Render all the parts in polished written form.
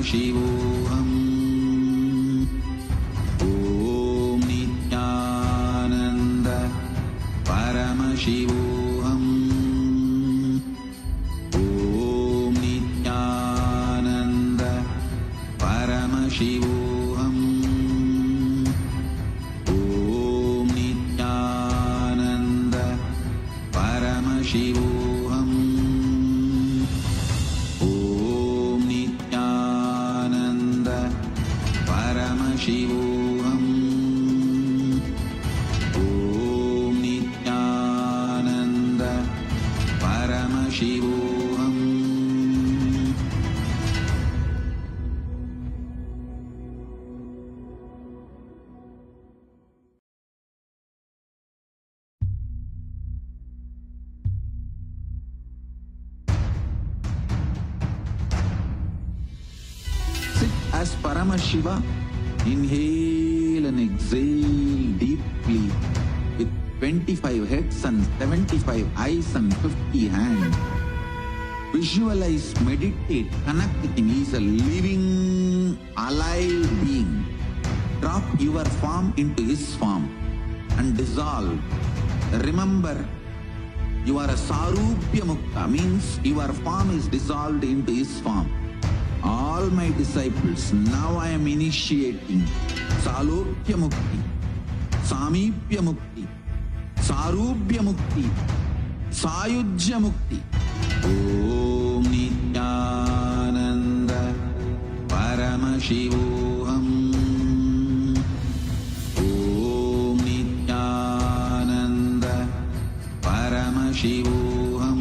Paramashivoham. Om Nityananda Paramashivoham. Om Nityananda Paramashivoham. Om Nityananda Paramashivoham. Om Nityananda Paramashivoham. Om Nityananda Paramashivoham. Sit as Paramashiva. Inhale and exhale deeply with 25 heads and 75 eyes and 50 hands. Visualize, meditate, connect with him. He is a living, alive being. Drop your form into his form and dissolve. Remember, you are a Sarupya Mukta, means your form is dissolved into his form. All my disciples, now I am initiating Salokya Mukti, Samipya Mukti, Sarupya Mukti, Sayujya Mukti. Om Nityananda Paramashivoham. Om Nityananda Paramashivoham.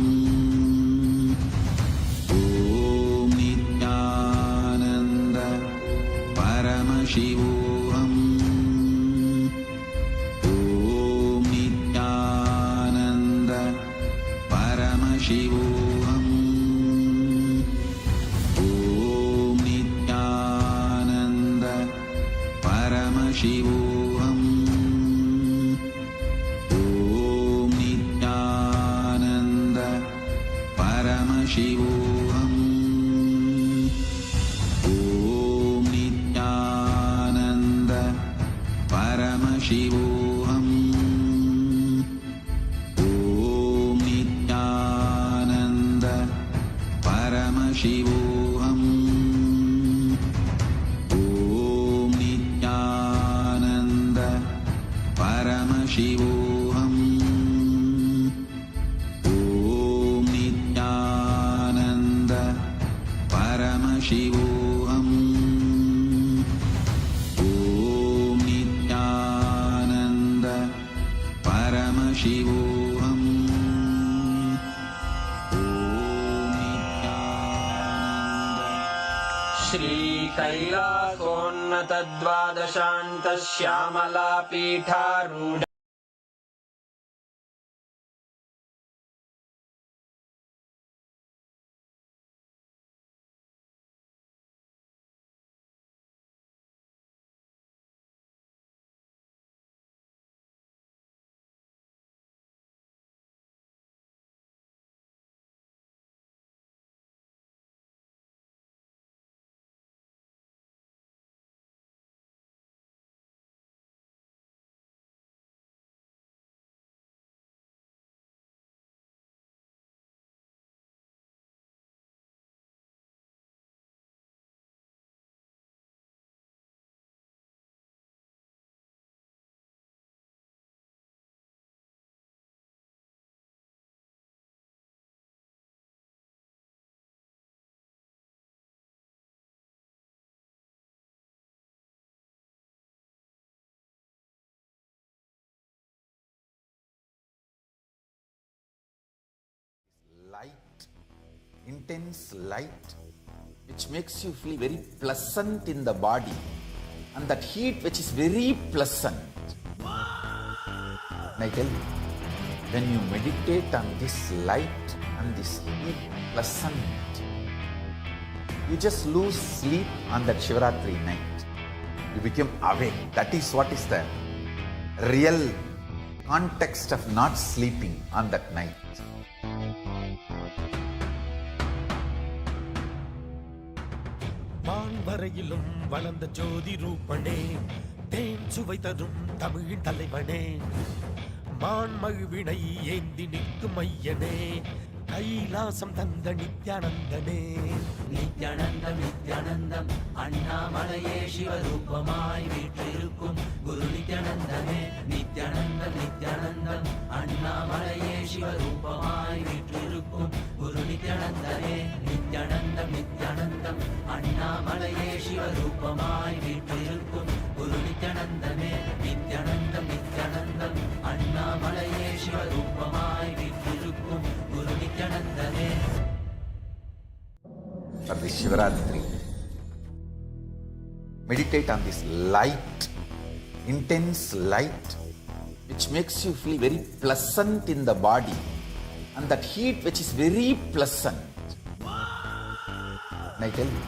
Om Nityananda Paramashivoham. Om Nityananda Paramashivoham. Om Nityananda Paramashivoham. Om Nityananda Paramashivoham. Om Nityananda Paramashivoham. Om Nityananda Paramashivoham. Om Nityananda Paramashivoham. Om Nityananda Paramashivoham. Om Nityananda Paramashivoham. Shri कैलासोन्नत द्वादशान्त Shyamala पीठारूढ़ light, intense light, which makes you feel very pleasant in the body, and that heat which is very pleasant. And I tell you, when you meditate on this light and this heat pleasant, you just lose sleep on that Shivaratri night. You become awake. That is what is the real context of not sleeping on that night. Man வரையிலும் வளர்ந்த ஜோதி ரூபனே, தேன் சுவை தரும் தமிழின் தலைவனே, மான்மழுவினை ஏந்தி நிற்கும் ஐயனே, கைலாசம் தந்த நித்யானந்தனே. நித்யானந்தம் நித்யானந்தம் அண்ணாமலையே சிவரூபமாய் வீற்றிருக்கும் குரு நித்யானந்தமே. நித்யானந்தம் நித்யானந்தம் அண்ணாமலையே சிவரூபமாய் வீற்றிருக்கும் குரு நித்யானந்தமே. நித்யானந்தம் நித்யானந்தம் அண்ணாமலையே சிவரூபமாய் வீற்றிருக்கும் குரு நித்யானந்தமே. நித்யானந்தம் நித்யானந்தம் அண்ணாமலையே சிவரூபமாய் வீற்றிருக்கும் குரு நித்யானந்தமே. For this Shivaratri, meditate on this light, intense light, which makes you feel very pleasant in the body, and that heat which is very pleasant. And I tell you,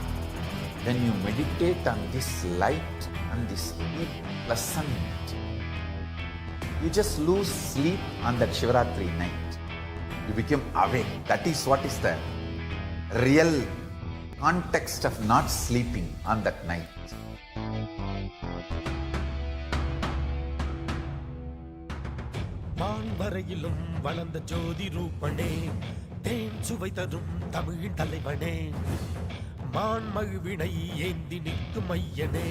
when you meditate on this light and this heat pleasant, you just lose sleep on that Shivaratri night. You become awake. That is what is the real context of not sleeping on that night. மான் வரையிலும் வளர்ந்த ஜோதி ரூபனே, தேன் சுவை தரும் தமிழின் தலைவனே, மான்மழுவினை ஏந்தி நிற்கும் ஐயனே,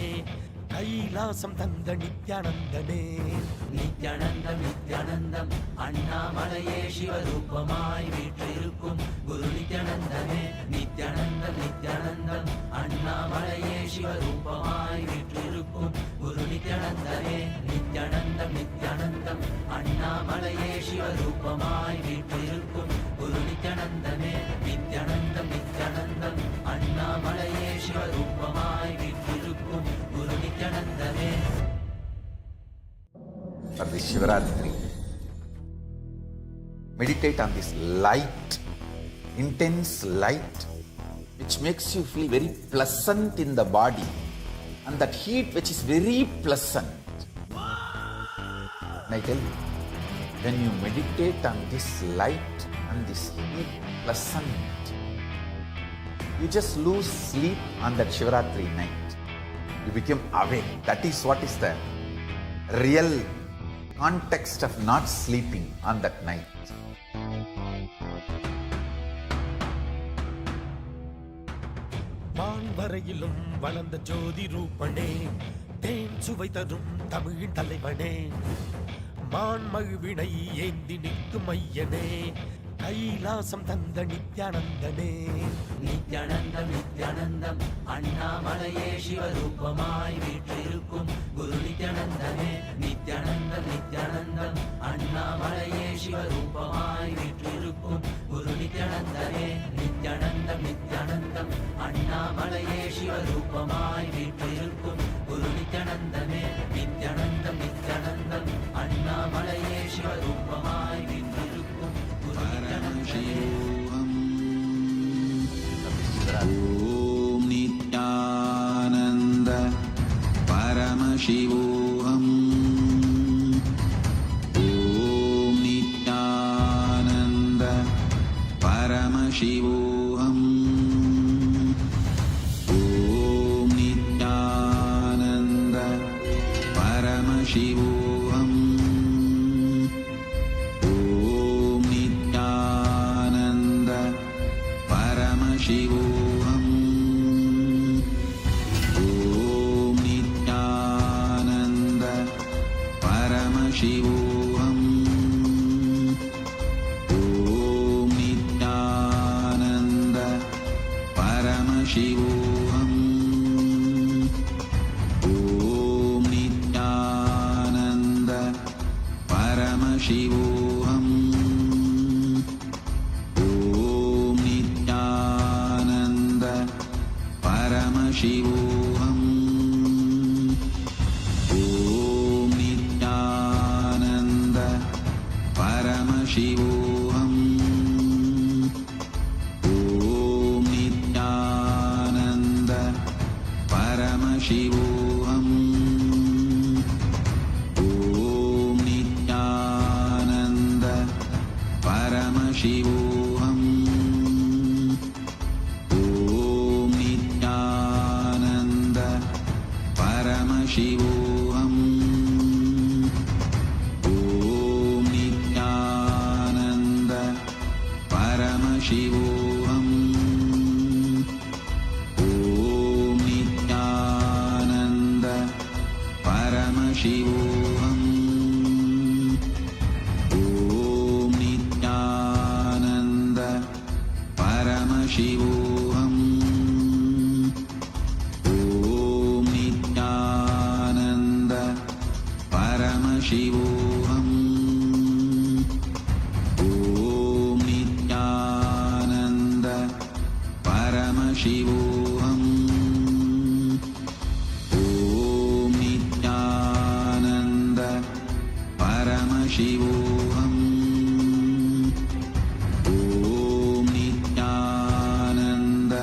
கைலாசம் தந்த நித்யானந்தனே. நித்யானந்தம் நித்யானந்தம் அண்ணாமலையே சிவரூபமாய் வீற்றிருக்கும் குரு நித்யானந்தமே. நித்யானந்தம் நித்யானந்தம் அண்ணாமலையே சிவரூபமாய் வீற்றிருக்கும் குரு நித்யானந்தமே. நித்யானந்தம் நித்யானந்தம் அண்ணாமலையே சிவரூபமாய் வீற்றிருக்கும் குரு நித்யானந்தமே. நித்யானந்தம் நித்யானந்தம் அண்ணாமலையே சிவரூபமாய் வீற்றிருக்கும் குரு நித்யானந்தமே. For this Shivaratri, meditate on this light, intense light, which makes you feel very pleasant in the body, and that heat which is very pleasant. And I tell you, when you meditate on this light and this heat pleasant, you just lose sleep on that Shivaratri night. You become awake. That is what is the real context of not sleeping on that night. மான் வரையிலும் வளர்ந்த ஜோதி ரூபனே, தேன் சுவை தரும் தமிழின் தலைவனே, மான்மழுவினை ஏந்தி நிற்கும் ஐயனே, கைலாசம் தந்த நித்யானந்தனே. நித்யானந்தம் நித்யானந்தம் அண்ணாமலையே சிவரூபமாய் வீற்றிருக்கும் குரு நித்யானந்தமே. நித்யானந்தம் நித்யானந்தம் அண்ணாமலையே சிவரூபமாய் வீற்றிருக்கும் குரு நித்யானந்தமே. நித்யானந்தம் நித்யானந்தம் அண்ணாமலையே சிவரூபமாய் வீற்றிருக்கும் குரு நித்யானந்தமே. நித்யானந்தம் நித்யானந்தம் அண்ணாமலையே சிவரூபமாய் வீற்றிருக்கும் குரு परमशिवोऽहम् ॐ नित्यानन्द परमशिवोऽहम् ॐ नित्यानन्द परमशिवोऽहम् ॐ नित्यानन्द परमशिवोऽहम् शिवोऽहम् ॐ नित्यानन्द परमशिवोऽहम् ॐ नित्यानन्द परमशिवोऽहम् ॐ नित्यानन्द परमशिवोऽहम् शिवोऽहम् ॐ नित्यानन्द परमशिवोऽहम् ॐ नित्यानन्द परमशिवोऽहम् ॐ नित्यानन्द परमशिवोऽहम् ॐ Nityanand Paramashivoham. Om Nityananda Paramashivoham. Om Nityananda Paramashivoham. Om Nityananda Paramashivoham. Om Nityananda Paramashivoham. Om Nityananda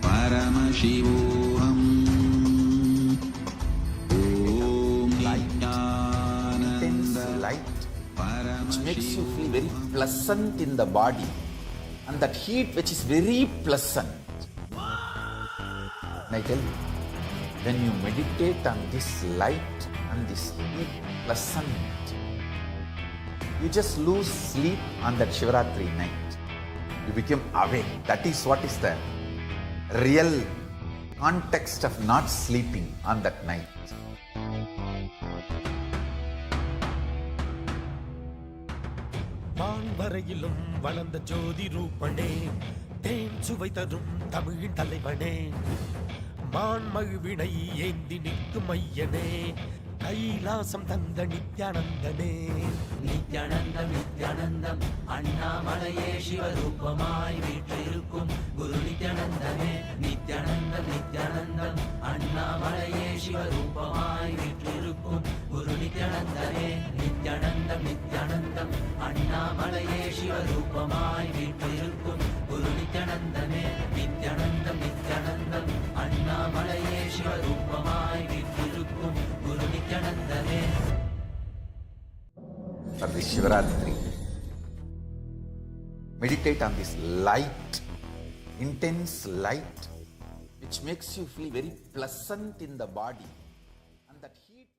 Paramashivoham. Om Intense light which makes you feel very pleasant in the body, and that heat which is very pleasant. And I tell you, when you meditate on this light and this heat pleasant, you just lose sleep on that Shivaratri night. You become awake. That is what is the real context of not sleeping on that night. வான்வரையிலும் வளர்ந்த ஜோதி ரூபனே, தேன் சுவை தரும் தமிழின் தலைவனே, மான்மழுவினை ஏந்தி நிற்கும் ஐயனே, கைலாசம் தந்த நித்யானந்தனே. நித்யானந்தம் நித்யானந்தம் அண்ணாமலையே சிவரூபமாய் வீற்றிருக்கும் குரு நித்யானந்தமே. நித்யானந்தம் நித்யானந்தம் அண்ணாமலையே சிவரூபமாய் வீற்றிருக்கும் குரு நித்யானந்தமே. நித்யானந்தம் நித்யானந்தம் அண்ணாமலையே சிவரூபமாய் வீற்றிருக்கும் குரு நித்யானந்தமே. நித்யானந்தம் நித்யானந்தம் அண்ணாமலையே சிவரூபமாய் வீற்றிருக்கும் குரு நித்யானந்தமே. For this Shivaratri, meditate on this light, intense light, which makes you feel very pleasant in the body, and that heat.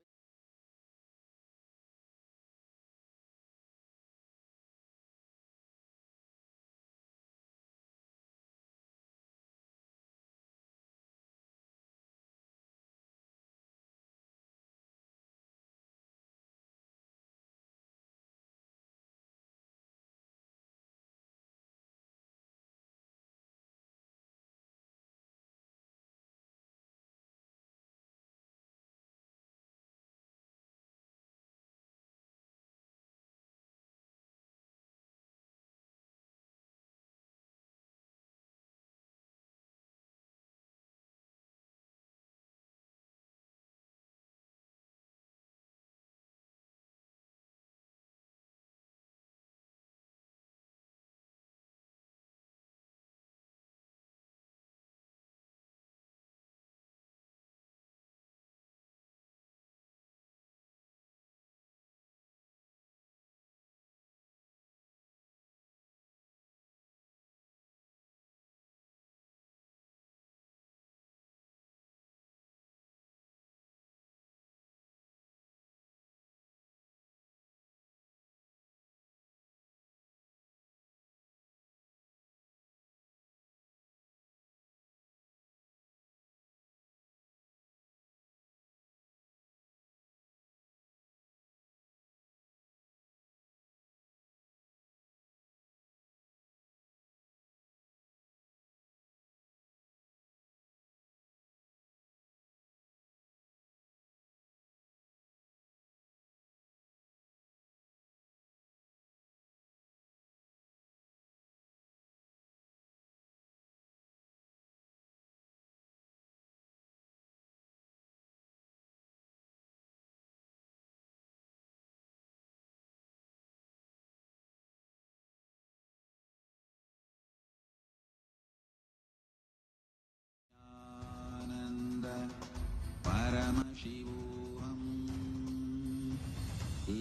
Paramashivoham.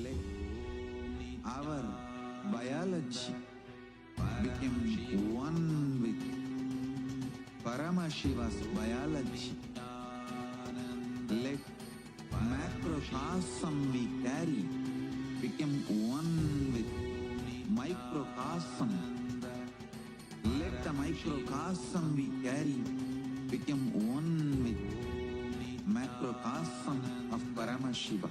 Let our biology become one with Paramashiva's biology. Let macrocosm we carry become one with microcosm. Let the microcosm we carry become one with macrocosm of Paramashiva.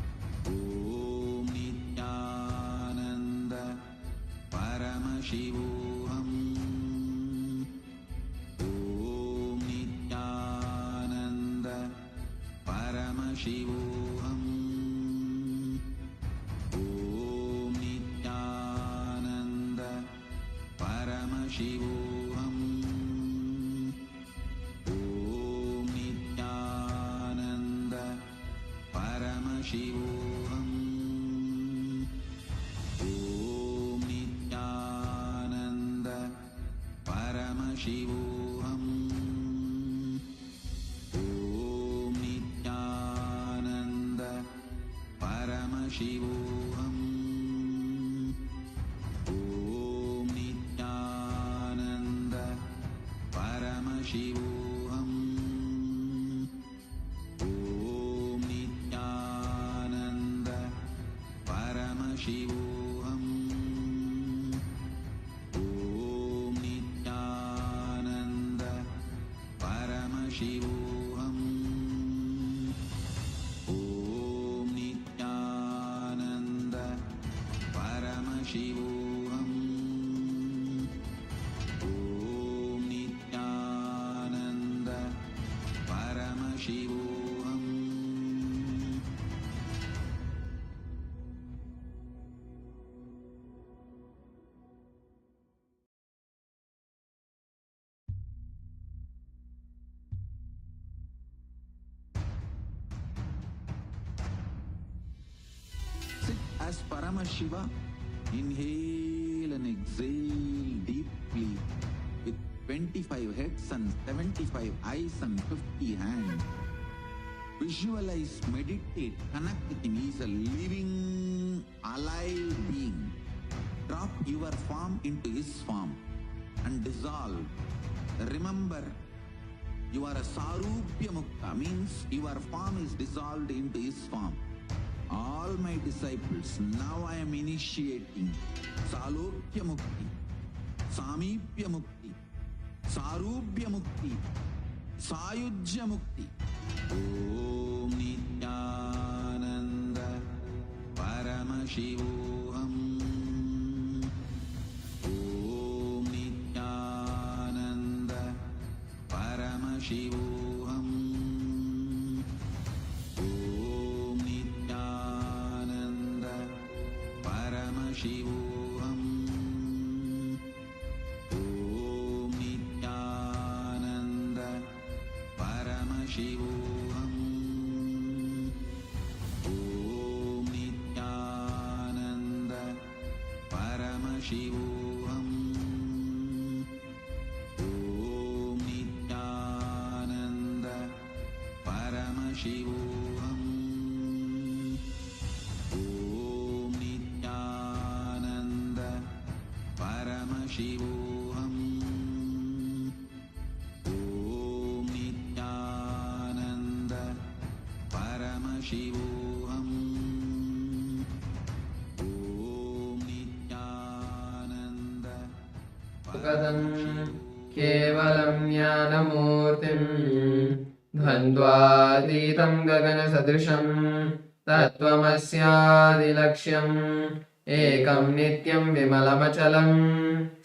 Paramashivoham. Om Nityananda Paramashivoham. Om Nityananda Paramashivoham. Om Nityananda Paramashivoham. Om Nityananda Paramashivoham. Om Nityananda Paramashivoham. Om Nityananda Paramashivoham. Om Nityananda Paramashivoham. Om Nityananda Paramashivoham. Om Nityananda Paramashivoham. Om Nityananda Paramashivoham. Sit as Paramashiva. Inhale and exhale deeply with 25 heads and 75 eyes and 50 hands. Visualize, meditate, connect with him. He is a living, alive being. Drop your form into his form and dissolve. Remember, you are a Sarupya Mukta, means your form is dissolved into his form. All my disciples, now I am initiating Salokya Mukti, Samipya Mukti, Sarupya Mukti, Sayujya Mukti. Om Nityananda Paramashivoham. Om Nityananda Paramashivoham. Om Nityananda Paramashivoham. Om Nityananda Paramashivoham. Om Nityananda Paramashivoham. Om Nityananda Paramashivoham. Om Nityananda Paramashivoham. Om Nityananda Paramashivoham. Om Nityananda गदं केवलं ज्ञानमूर्तिं द्वन्द्वातीतं गगनसदृशं तत्त्वमस्यादिलक्ष्यम् एकं नित्यं विमलमचलं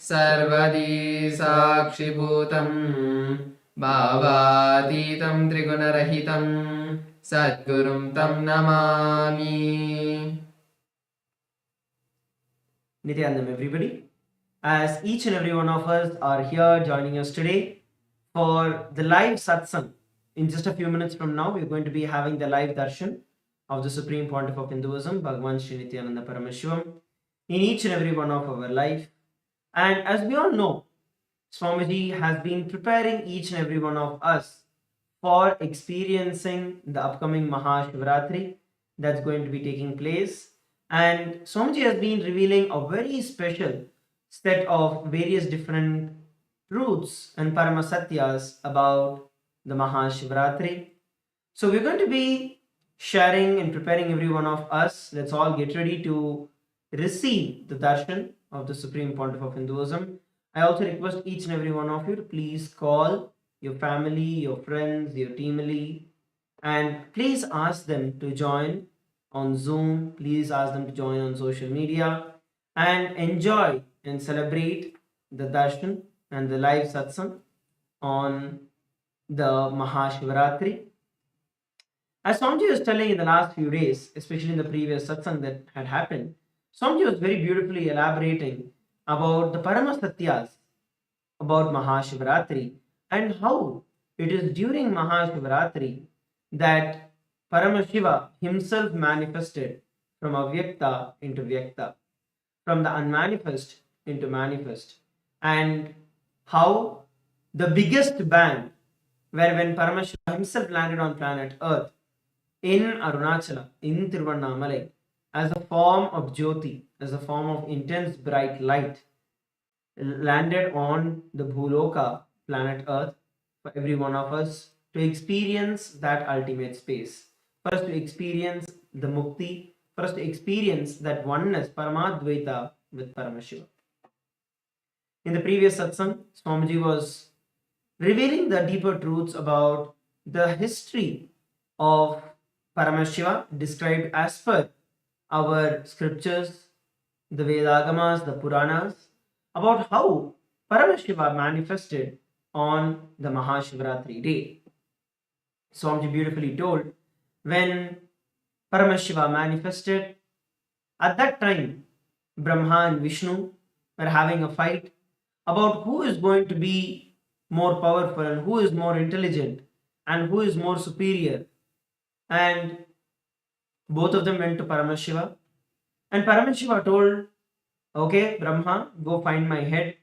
सर्वदी साक्षिभूतं भावातीतं त्रिगुणरहितं सद्गुरुं तं Namami. Nityanandam, everybody. As each and every one of us are here joining us today for the live satsang. In just a few minutes from now, we're going to be having the live darshan of the Supreme Pontiff of Hinduism, BHAGAVAN SRI NITHYANANDA PARAMASHIVAM, in each and every one of our life. And as we all know, Swamiji has been preparing each and every one of us for experiencing the upcoming Mahashivaratri that's going to be taking place. And Swamiji has been revealing a very special set of various different truths and Paramasatyas about the Mahashivaratri. So we're going to be sharing and preparing every one of us. Let's all get ready to receive the darshan of the Supreme Pontiff of Hinduism. I also request each and every one of you to please call your family, your friends, your teamily, and please ask them to join on Zoom. Please ask them to join on social media and enjoy and celebrate the Darshan and the live Satsang on the Mahashivaratri. As Swamiji was telling in the last few days, especially in the previous Satsang that had happened, Swamiji was very beautifully elaborating about the Paramasatyas about Mahashivaratri and how it is during Mahashivaratri that Paramashiva himself manifested from Avyakta into Vyakta, from the unmanifest into manifest, and how the biggest bang, where when Paramashiva himself landed on planet Earth in Arunachala, in Tiruvannamalai, as a form of Jyoti, as a form of intense bright light, landed on the Bhuloka, planet Earth, for every one of us to experience that ultimate space. For us to experience the Mukti, for us to experience that oneness, Paramadvaita with Paramashiva. In the previous satsang, Swamiji was revealing the deeper truths about the history of Paramashiva described as per our scriptures, the Vedagamas, the Puranas, about how Paramashiva manifested on the Mahashivaratri day. Swamiji beautifully told, when Paramashiva manifested, at that time Brahma and Vishnu were having a fight about who is going to be more powerful and who is more intelligent and who is more superior. And both of them went to Paramashiva, and Paramashiva told, okay, Brahma, go find my head,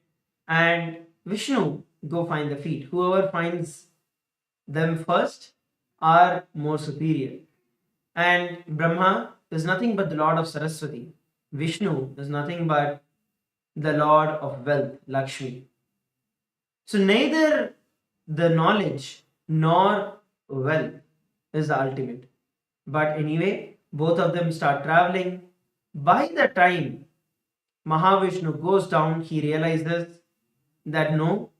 and Vishnu, go find the feet. Whoever finds them first are more superior. And Brahma is nothing but the Lord of Saraswati. Vishnu is nothing but the Lord of wealth, Lakshmi. So neither the knowledge nor wealth is the ultimate. But anyway, both of them start traveling. By the time Mahavishnu goes down, he realizes that no,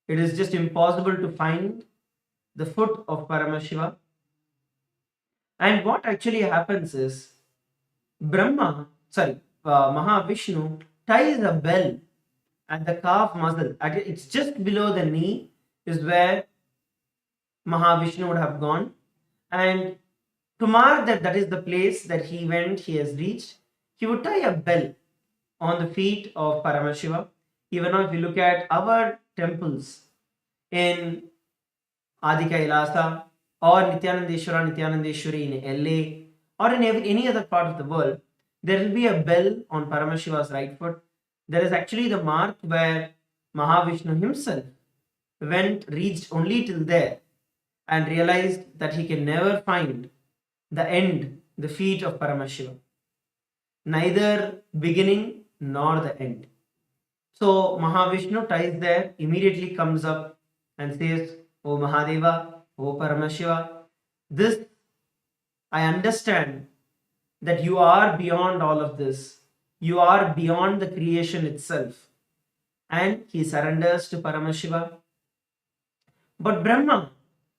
it is just impossible to find the foot of Paramashiva. And what actually happens is Mahavishnu ties a bell at the calf muscle. It's just below the knee is where Mahavishnu would have gone. And to mark that is the place that he has reached, he would tie a bell on the feet of Paramashiva. Even now, if you look at our temples in MahaKailasa or Nityanandeshwari in LA or in any other part of the world, there will be a bell on Paramashiva's right foot. There is actually the mark where Mahavishnu himself reached only till there and realized that he can never find the end, the feet of Paramashiva. Neither beginning nor the end. So Mahavishnu ties there, immediately comes up and says, O Mahadeva, O Paramashiva, this I understand that you are beyond all of this. You are beyond the creation itself. And he surrenders to Paramashiva. But Brahma,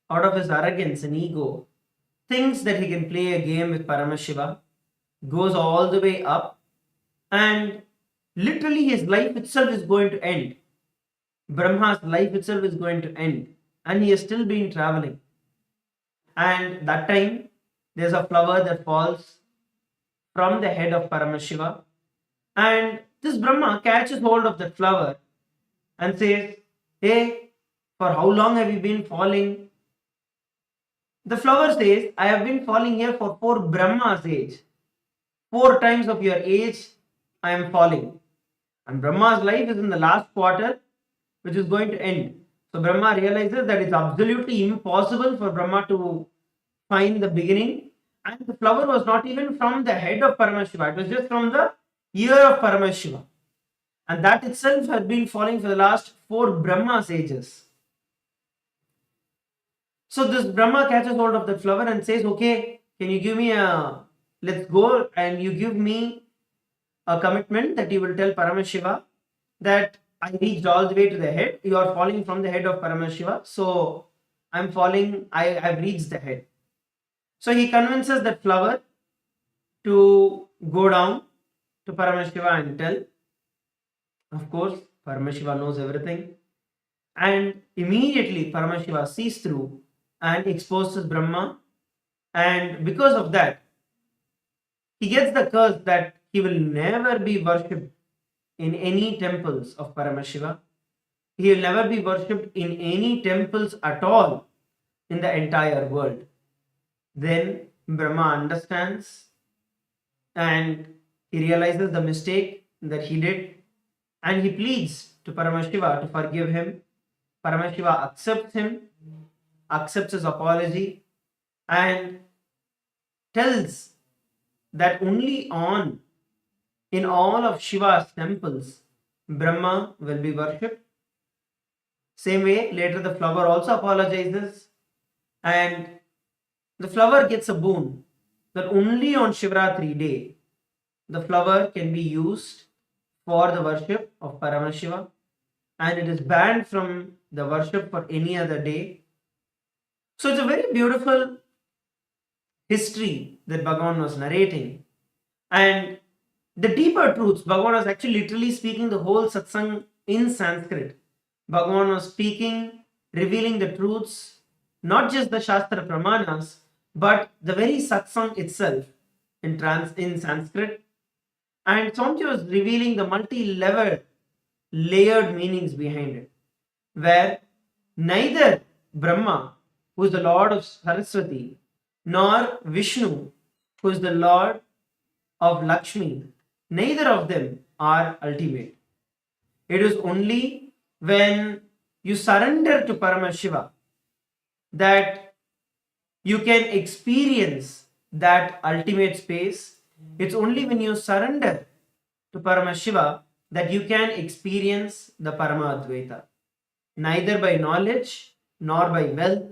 out of his arrogance and ego, thinks that he can play a game with Paramashiva, goes all the way up, and literally his life itself is going to end. Brahma's life itself is going to end, and he has still been traveling. And that time, there's a flower that falls from the head of Paramashiva, and this Brahma catches hold of that flower and says, hey, for how long have you been falling? The flower says, I have been falling here for 4 Brahma's age. 4 times of your age, I am falling. And Brahma's life is in the last quarter, which is going to end. So Brahma realizes that it's absolutely impossible for Brahma to find the beginning. And the flower was not even from the head of Paramashiva. It was just from the ear of Paramashiva. And that itself had been falling for the last 4 Brahma's ages. So this Brahma catches hold of the flower and says, okay, can you give me let's go, and you give me a commitment that you will tell Paramashiva that I reached all the way to the head. You are falling from the head of Paramashiva. So I'm falling, I've reached the head. So he convinces that flower to go down to Paramashiva and tell. Of course, Paramashiva knows everything. And immediately Paramashiva sees through and exposes Brahma. And because of that, he gets the curse that he will never be worshipped in any temples of Paramashiva. He will never be worshipped in any temples at all in the entire world. Then Brahma understands and he realizes the mistake that he did and he pleads to Paramashiva to forgive him. Paramashiva accepts him, accepts his apology, and tells that only in all of Shiva's temples Brahma will be worshipped. Same way, later the flower also apologizes, and the flower gets a boon that only on Shivaratri day the flower can be used for the worship of Paramashiva, and it is banned from the worship for any other day. So it's a very beautiful history that Bhagavan was narrating, and the deeper truths, Bhagavan was actually literally speaking the whole satsang in Sanskrit. Bhagavan was speaking, revealing the truths, not just the Shastra Pramanas, but the very satsang itself in Sanskrit. And Swamiji was revealing the multi-level, layered meanings behind it, where neither Brahma, who is the Lord of Saraswati, nor Vishnu, who is the Lord of Lakshmi, neither of them are ultimate. It is only when you surrender to Paramashiva that you can experience that ultimate space. It's only when you surrender to Paramashiva that you can experience the Paramadvaita. Neither by knowledge nor by wealth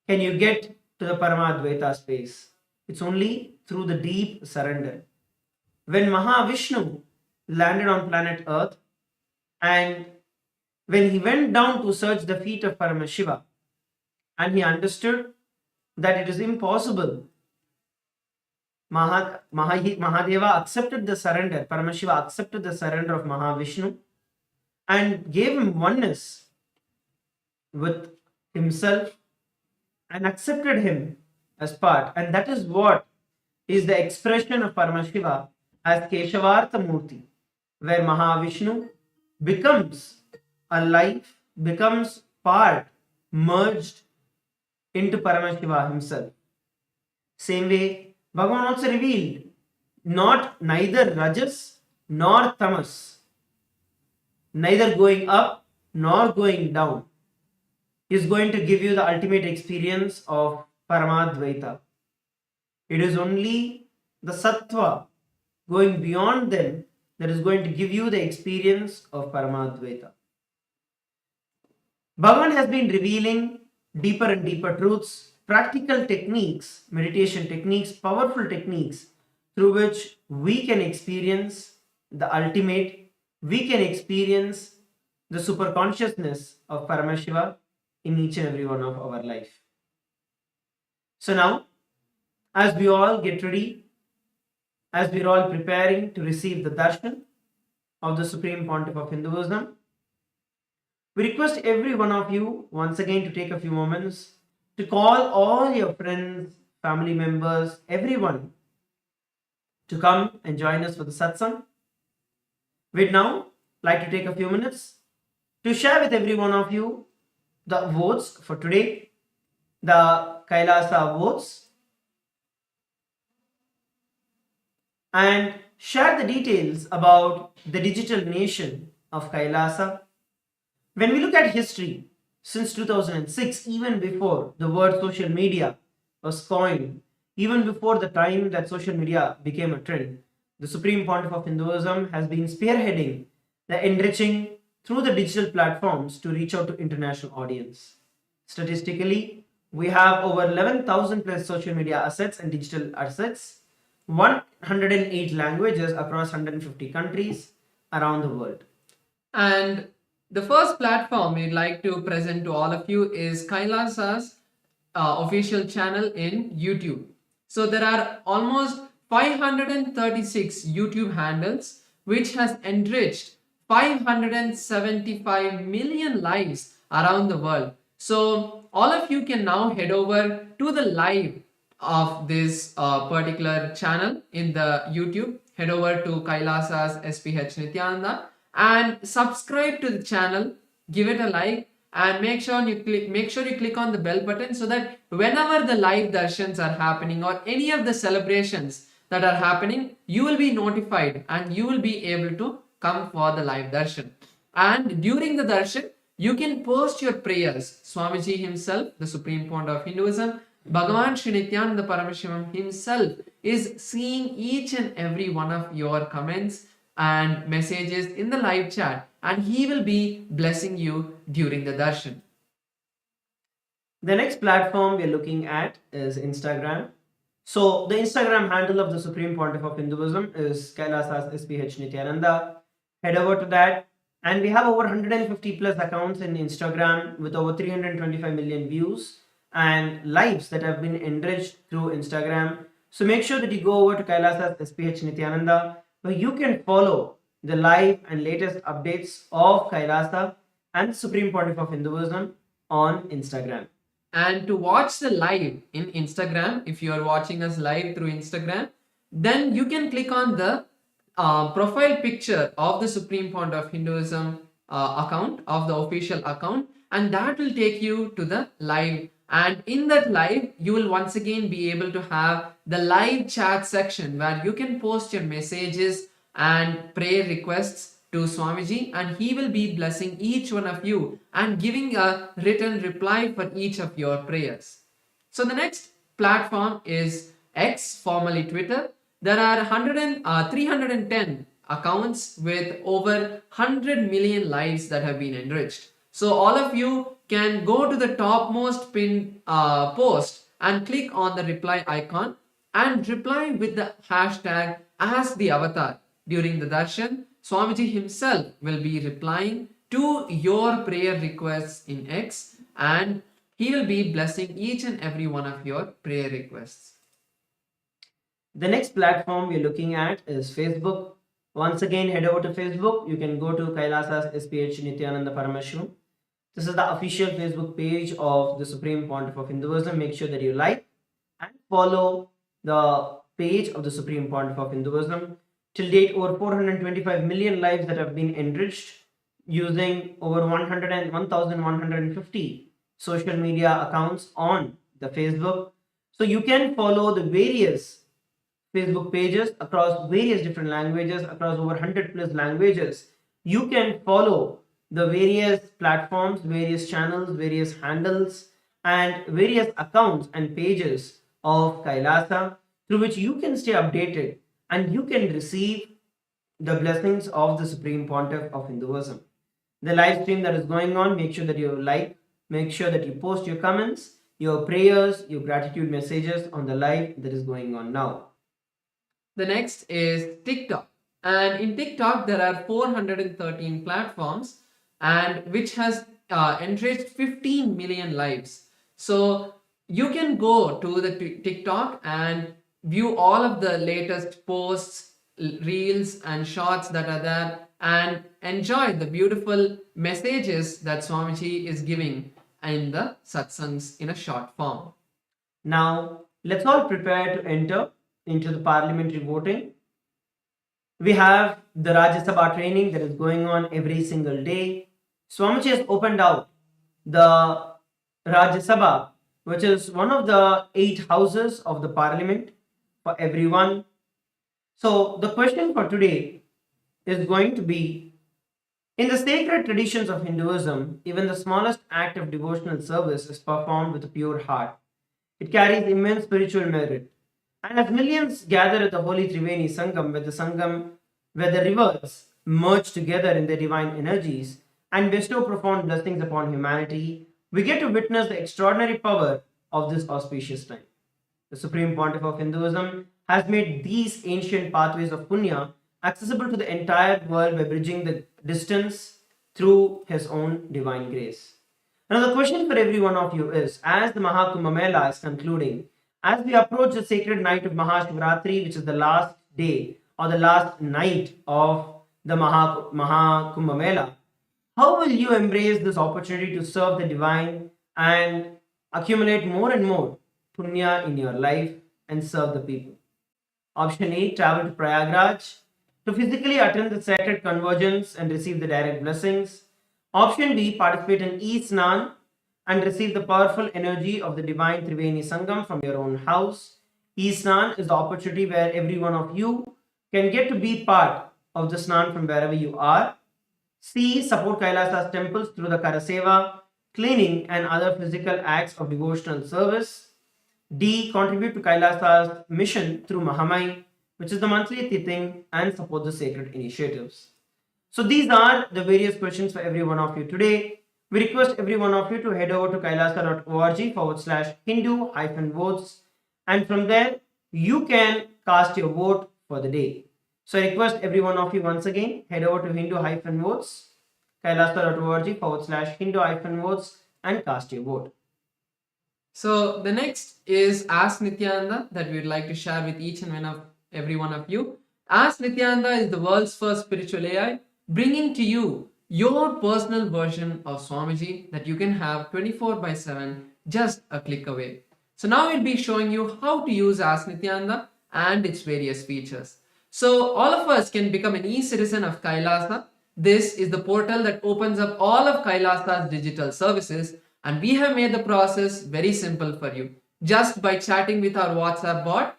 can you get to the Paramadvaita space. It's only through the deep surrender. When Mahavishnu landed on planet Earth and when he went down to search the feet of Paramashiva and he understood that it is impossible, Mahadeva accepted the surrender, Paramashiva accepted the surrender of Mahavishnu and gave him oneness with himself and accepted him as part. And that is what is the expression of Paramashiva as Keshavartha Murthy, where Mahavishnu becomes alive, becomes part, merged into Paramashiva himself. Same way, Bhagavan also revealed neither Rajas nor Tamas, neither going up nor going down, is going to give you the ultimate experience of Paramadvaita. It is only the Sattva going beyond them that is going to give you the experience of Paramadvaita. Bhagavan has been revealing deeper and deeper truths, practical techniques, meditation techniques, powerful techniques through which we can experience the ultimate, we can experience the super consciousness of Paramashiva in each and every one of our life. So now, as we all get ready, as we're all preparing to receive the darshan of the Supreme Pontiff of Hinduism, we request every one of you once again to take a few moments to call all your friends, family members, everyone to come and join us for the satsang. We'd now like to take a few minutes to share with every one of you the votes for today, the Kailasa votes, and share the details about the digital nation of Kailasa. When we look at history, since 2006, even before the word social media was coined, even before the time that social media became a trend, the Supreme Pontiff of Hinduism has been spearheading the enriching through the digital platforms to reach out to international audience. Statistically, we have over 11,000 plus social media assets and digital assets, 108 languages across 150 countries around the world. And the first platform we'd like to present to all of you is Kailasa's official channel in YouTube. So there are almost 536 YouTube handles which has enriched 575 million lives around the world. So all of you can now head over to the live of this particular channel in the YouTube. Head over to Kailasa's SPH Nityananda and subscribe to the channel. Give it a like and make sure you click on the bell button so that whenever the live darshans are happening or any of the celebrations that are happening, you will be notified and you will be able to come for the live darshan. And during the darshan, you can post your prayers. Swamiji himself, the Supreme Pontiff of Hinduism, Bhagavan Sri Nityananda Paramashivam himself is seeing each and every one of your comments and messages in the live chat, and he will be blessing you during the darshan. The next platform we're looking at is Instagram. So the Instagram handle of the Supreme Pontiff of Hinduism is Kailasa's SPH Nityananda. Head over to that, and we have over 150 plus accounts in Instagram with over 325 million views and lives that have been enriched through Instagram. So make sure that you go over to Kailasa's SPH Nityananda, where you can follow the live and latest updates of Kailasa and the Supreme Pontiff of Hinduism on Instagram. And to watch the live in Instagram, if you are watching us live through Instagram, then you can click on the profile picture of the Supreme Pontiff of Hinduism account, of the official account, and that will take you to the live. And in that live, you will once again be able to have the live chat section where you can post your messages and prayer requests to Swamiji, and he will be blessing each one of you and giving a written reply for each of your prayers. So the next platform is X, formerly Twitter. There are 310 accounts with over 100 million lives that have been enriched. So all of you can go to the topmost pinned post and click on the reply icon and reply with the hashtag as the avatar. During the darshan, Swamiji himself will be replying to your prayer requests in X, and he will be blessing each and every one of your prayer requests. The next platform we're looking at is Facebook. Once again, head over to Facebook. You can go to Kailasa's SPH Nityananda Paramashivam. This is the official Facebook page of the Supreme Pontiff of Hinduism. Make sure that you like and follow the page of the Supreme Pontiff of Hinduism. Till date, over 425 million lives that have been enriched using over 1,150 social media accounts on the Facebook. So you can follow the various Facebook pages across various different languages, across over 100 plus languages. You can follow the various platforms, various channels, various handles, and various accounts and pages of Kailasa through which you can stay updated and you can receive the blessings of the Supreme Pontiff of Hinduism. The live stream that is going on, make sure that you like, make sure that you post your comments, your prayers, your gratitude messages on the live that is going on now. The next is TikTok. And in TikTok, there are 413 platforms and which has enriched 15 million lives. So you can go to the TikTok and view all of the latest posts, reels and shorts that are there and enjoy the beautiful messages that Swamiji is giving in the satsangs in a short form. Now, let's all prepare to enter into the parliamentary voting. We have the Rajya Sabha training that is going on every single day. Swamiji has opened out the Rajya Sabha, which is one of the 8 houses of the parliament for everyone. So the question for today is going to be, in the sacred traditions of Hinduism, even the smallest act of devotional service is performed with a pure heart. It carries immense spiritual merit. And as millions gather at the holy Triveni Sangam, where the rivers merge together in their divine energies and bestow profound blessings upon humanity, we get to witness the extraordinary power of this auspicious time. The Supreme Pontiff of Hinduism has made these ancient pathways of Punya accessible to the entire world by bridging the distance through his own divine grace. Now the question for every one of you is, as the Mahakumbh Mela is concluding, as we approach the sacred night of Mahashivaratri, which is the last day or the last night of the Maha Mela, how will you embrace this opportunity to serve the divine and accumulate more and more punya in your life and serve the people? Option A, travel to Prayagraj to physically attend the sacred convergence and receive the direct blessings. Option B, participate in E-Snan and receive the powerful energy of the divine Triveni Sangam from your own house. E-Snan is the opportunity where every one of you can get to be part of the Snan from wherever you are. C, support Kailasa's temples through the Karaseva, cleaning and other physical acts of devotional service. D, contribute to Kailasa's mission through Mahamai, which is the monthly Tithing, and support the sacred initiatives. So these are the various questions for every one of you today. We request every one of you to head over to kailasa.org/Hindu-votes, and from there you can cast your vote for the day. So I request every one of you once again, head over to Hindu-votes, kailasa.org/Hindu-votes, and cast your vote. So the next is Ask Nityananda that we would like to share with each and every one of you. Ask Nityananda is the world's first spiritual AI, bringing to you your personal version of Swamiji that you can have 24/7, just a click away. So now we'll be showing you how to use Ask Nityananda and its various features. So all of us can become an e-citizen of Kailasa. This is the portal that opens up all of Kailasa's digital services, and we have made the process very simple for you. Just by chatting with our WhatsApp bot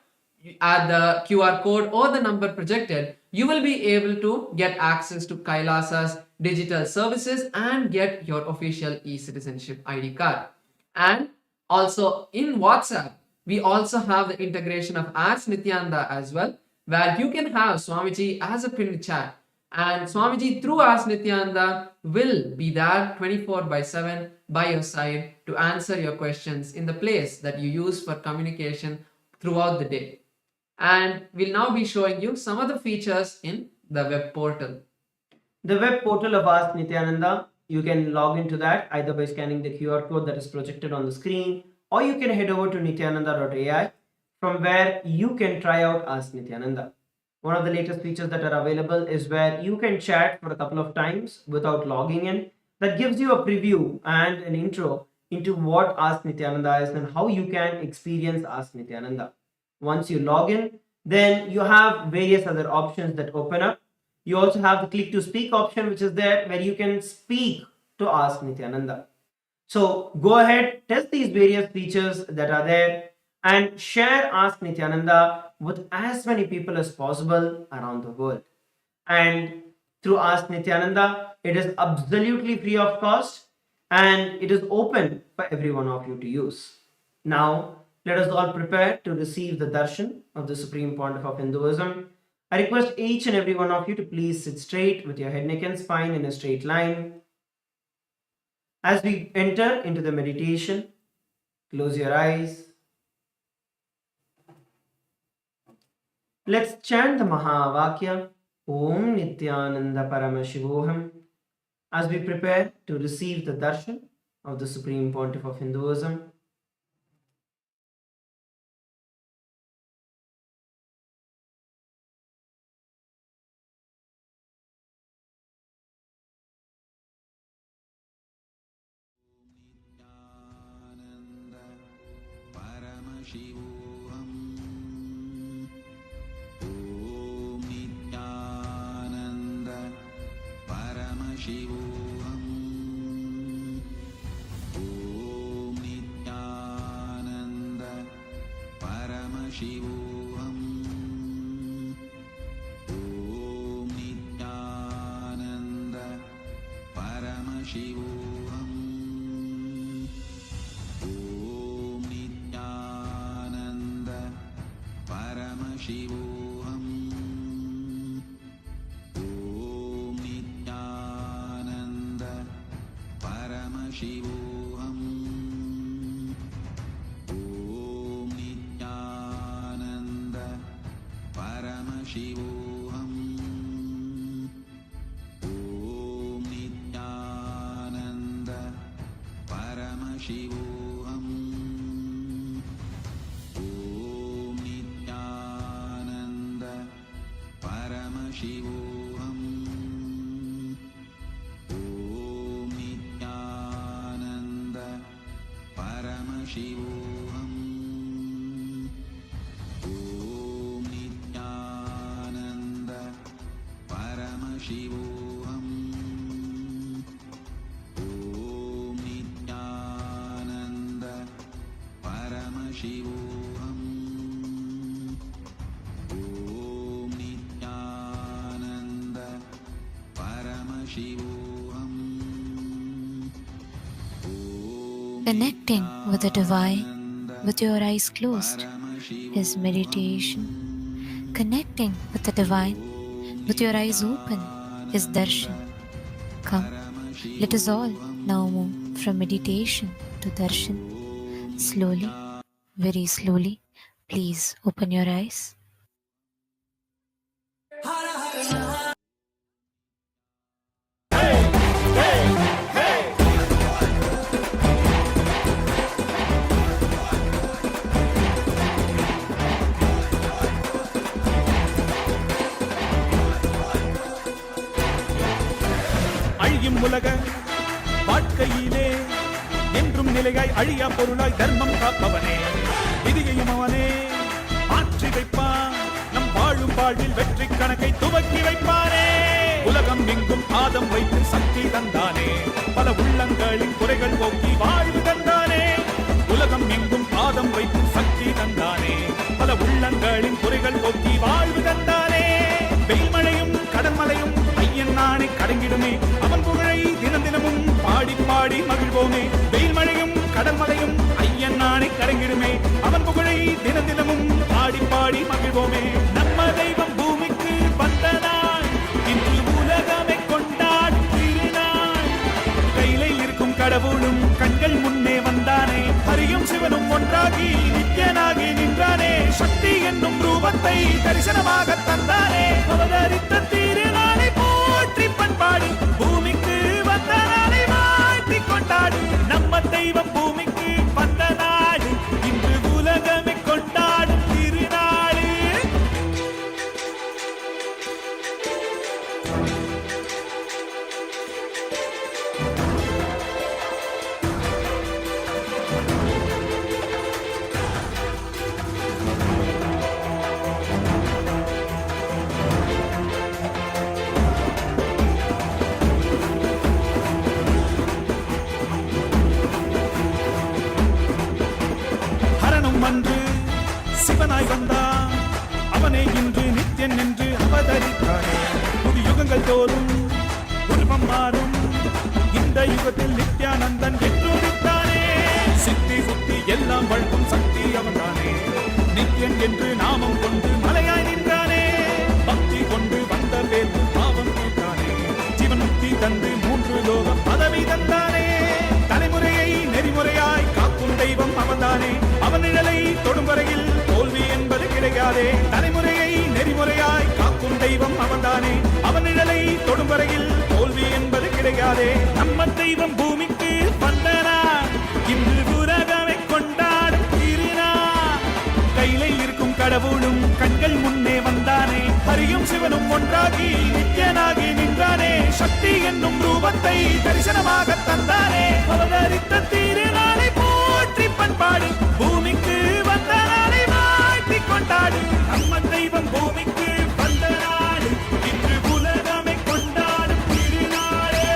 at the QR code or the number projected, you will be able to get access to Kailasa's digital services and get your official e-citizenship ID card. And also in WhatsApp, we also have the integration of Ask Nityananda as well, where you can have Swamiji as a pinned chat. And Swamiji through Ask Nityananda will be there 24/7 by your side to answer your questions in the place that you use for communication throughout the day. And we'll now be showing you some of the features in the web portal. The web portal of Ask Nityananda, you can log into that either by scanning the QR code that is projected on the screen, or you can head over to nityananda.ai, from where you can try out Ask Nityananda. One of the latest features that are available is where you can chat for a couple of times without logging in. That gives you a preview and an intro into what Ask Nityananda is and how you can experience Ask Nityananda. Once you log in, then you have various other options that open up. You also have the click to speak option, which is there where you can speak to Ask Nityananda. So go ahead, test these various features that are there and share Ask Nityananda with as many people as possible around the world. And through Ask Nityananda, it is absolutely free of cost and it is open for every one of you to use. Now, let us all prepare to receive the darshan of the Supreme Pontiff of Hinduism. I request each and every one of you to please sit straight with your head, neck and spine in a straight line. As we enter into the meditation, close your eyes. Let's chant the Mahavakya, Om Nityananda Paramashivoham, as we prepare to receive the darshan of the Supreme Pontiff of Hinduism. Paramashivoham. Om Nityananda Paramashivoham. Om Nityananda Paramashivoham. Om Nityananda Paramashivoham. Om Nityananda Paramashivoham. Om Nityananda Paramashivoham. Om Nityananda Paramashivoham. Om Nityananda Paramashivoham. Om Nityananda Paramashivoham. Paramashivoham. Om Nityananda Paramashivoham. Om Nityananda Paramashivoham. Om Nityananda Paramashivoham. Connecting with the divine with your eyes closed is meditation. Connecting with the divine with your eyes open is darshan. Come, let us all now move from meditation to darshan. Slowly, very slowly, please open your eyes. அழியும் உலக வாழ்க்கையிலே என்றும் நிலையாய் அழியா பொருளாய் தர்மம் காப்பவனே, விதியையும் அவனே மாற்றி வைப்பான். நம் வாழும் வாழ்வில் வெற்றி கணக்கை துவக்கி வைப்பானே. உலகம் எங்கும் பாதம் வைத்து சக்தி தந்தானே, பல உள்ளங்களின் குறைகள் போக்கி வாழ்வு தந்தானே. உலகம் எங்கும் பாதம் வைத்து சக்தி தந்தானே, பல உள்ளங்களின் குறைகள் போக்கி வாழ்வு தந்தானே. வெயில்மழையும் கடன்மலையும் ஐயன் நானே கடங்கிடுமே, அவன் புகழை தினம் தினமும் பாடி பாடி மகிழ்வோமே. வெயில்மழையும் கடன்மலையும் ஐயன் நானே கடங்கிடுமே, அவன் புகழை தினம் தினமும் பாடி பாடி மகிழ்வோமே. நம்ம தெய்வம் பூமிக்கு வந்த நாள், இன்று உலகமே கொண்டாடும் திருநாள். கையிலே இருக்கும் கடவுளும் கண்கள் முன்னே வந்தானே, ஹரியும் சிவனும் ஒன்றாகி நித்யனாகி நின்றானே. சக்தி என்னும் ரூபத்தை தரிசனமாக தந்தானே, அவதரித்த திருநாளை போற்றி பண்பாடி பூமிக்கு வந்த நாளை வாழ்த்தி கொண்டாடு. நம்ம தெய்வம் பூமிக்கு வந்த நாடு, இன்று உலகமே கொண்டாடும் திருநாடு. ஹரனும் அன்று சிவனாய் வந்தான், அவனே இன்று நித்யன் என்று அவதரித்தானே. புது யுகங்கள் தோறும் உருவம் மாறும், இந்த யுகத்தில் நித்யானந்தன் என்று உதித்தானே. சித்தி புத்தி எல்லாம் வழங்கும் சக்தி அவன்தானே, நித்யன் என்று நாமம் கொண்டு மலையாய் நின்றானே. பக்தி கொண்டு வந்த பேரு பாவம் தீர்த்தானே, ஜீவன் முக்தி தந்து 3 லோகம் பதவி தந்தானே. தலைமுறையை நெறிமுறையாய் காக்கும் தெய்வம் அவன்தானே, அவன் நிழலை தொடும் வரையில் தோல்வி என்பது கிடையாதே. தலைமுறையை நெறிமுறையாய் காக்கும் தெய்வம் அவன்தானே, அவன் நிழலை தொடும் வரையில் தோல்வி என்பது கிடையாதே. நம்ம தெய்வம் பூமிக்கு வந்தனா, இன்று உலகமே கொண்டாடும் திருநாள். கையிலே இருக்கும் கடவுளும் கண்கள் முன்னே வந்தானே, ஹரியும் சிவனும் ஒன்றாகி நித்யனாகி நின்றானே. சக்தி என்னும் ரூபத்தை தரிசனமாக தந்தானே, அவதரித்த திருநாளை போற்றி பண்பாடு பூமிக்கு வந்த நாளை வாழ்த்தி கொண்டாடு. நம்ம தெய்வம் பூமிக்கு வந்த நாடு, இன்று உலகமே கொண்டாடும் திருநாளே.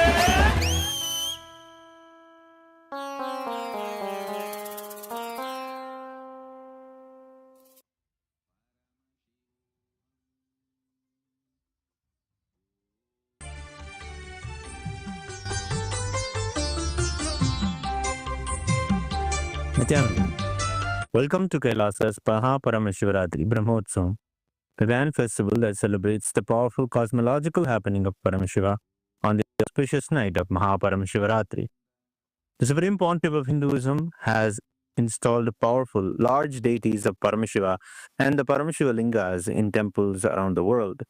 Nityananda. Welcome to Kailasa's Paramashivaratri Brahmotsavam, the grand festival that celebrates the powerful cosmological happening of Paramashiva on the auspicious night of Paramashivaratri. The Supreme Pontiff of Hinduism has installed powerful, large deities of Paramashiva and the Paramashiva Lingas in temples around the world.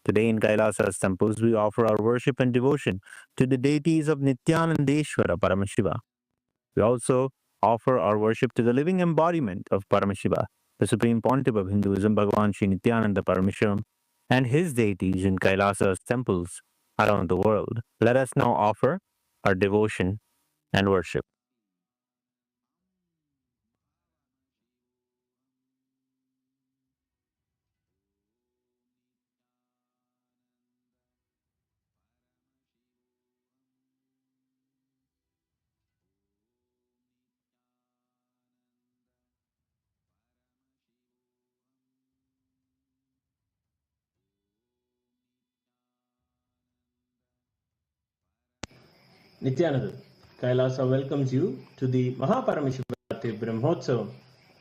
Today in Kailasa's temples, we offer our worship and devotion to the deities of Nityanandeshwara Paramashiva. We also offer our worship to the living embodiment of Paramashiva, the Supreme Pontiff of Hinduism, BHAGAVAN SRI NITHYANANDA PARAMASHIVAM, and his deities in Kailasa's temples around the world. Let us now offer our devotion and worship. Nithyananda, Kailasa welcomes you to the MahaParamashivarathri Brahmotsavam.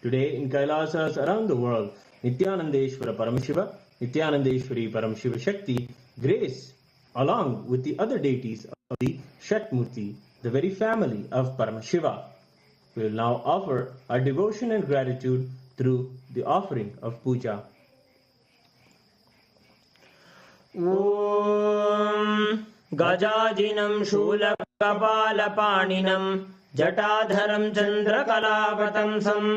Today in Kailasas around the world, Nithyanandeshwara Paramashiva, Nithyanandeshwari Paramashiva Shakti grace along with the other deities of the Shatmurti, the very family of Paramashiva. We will now offer our devotion and gratitude through the offering of puja. ॐ गजाजिनं शूलकपालपाणिनं जटाधरं चन्द्रकलावतंसम्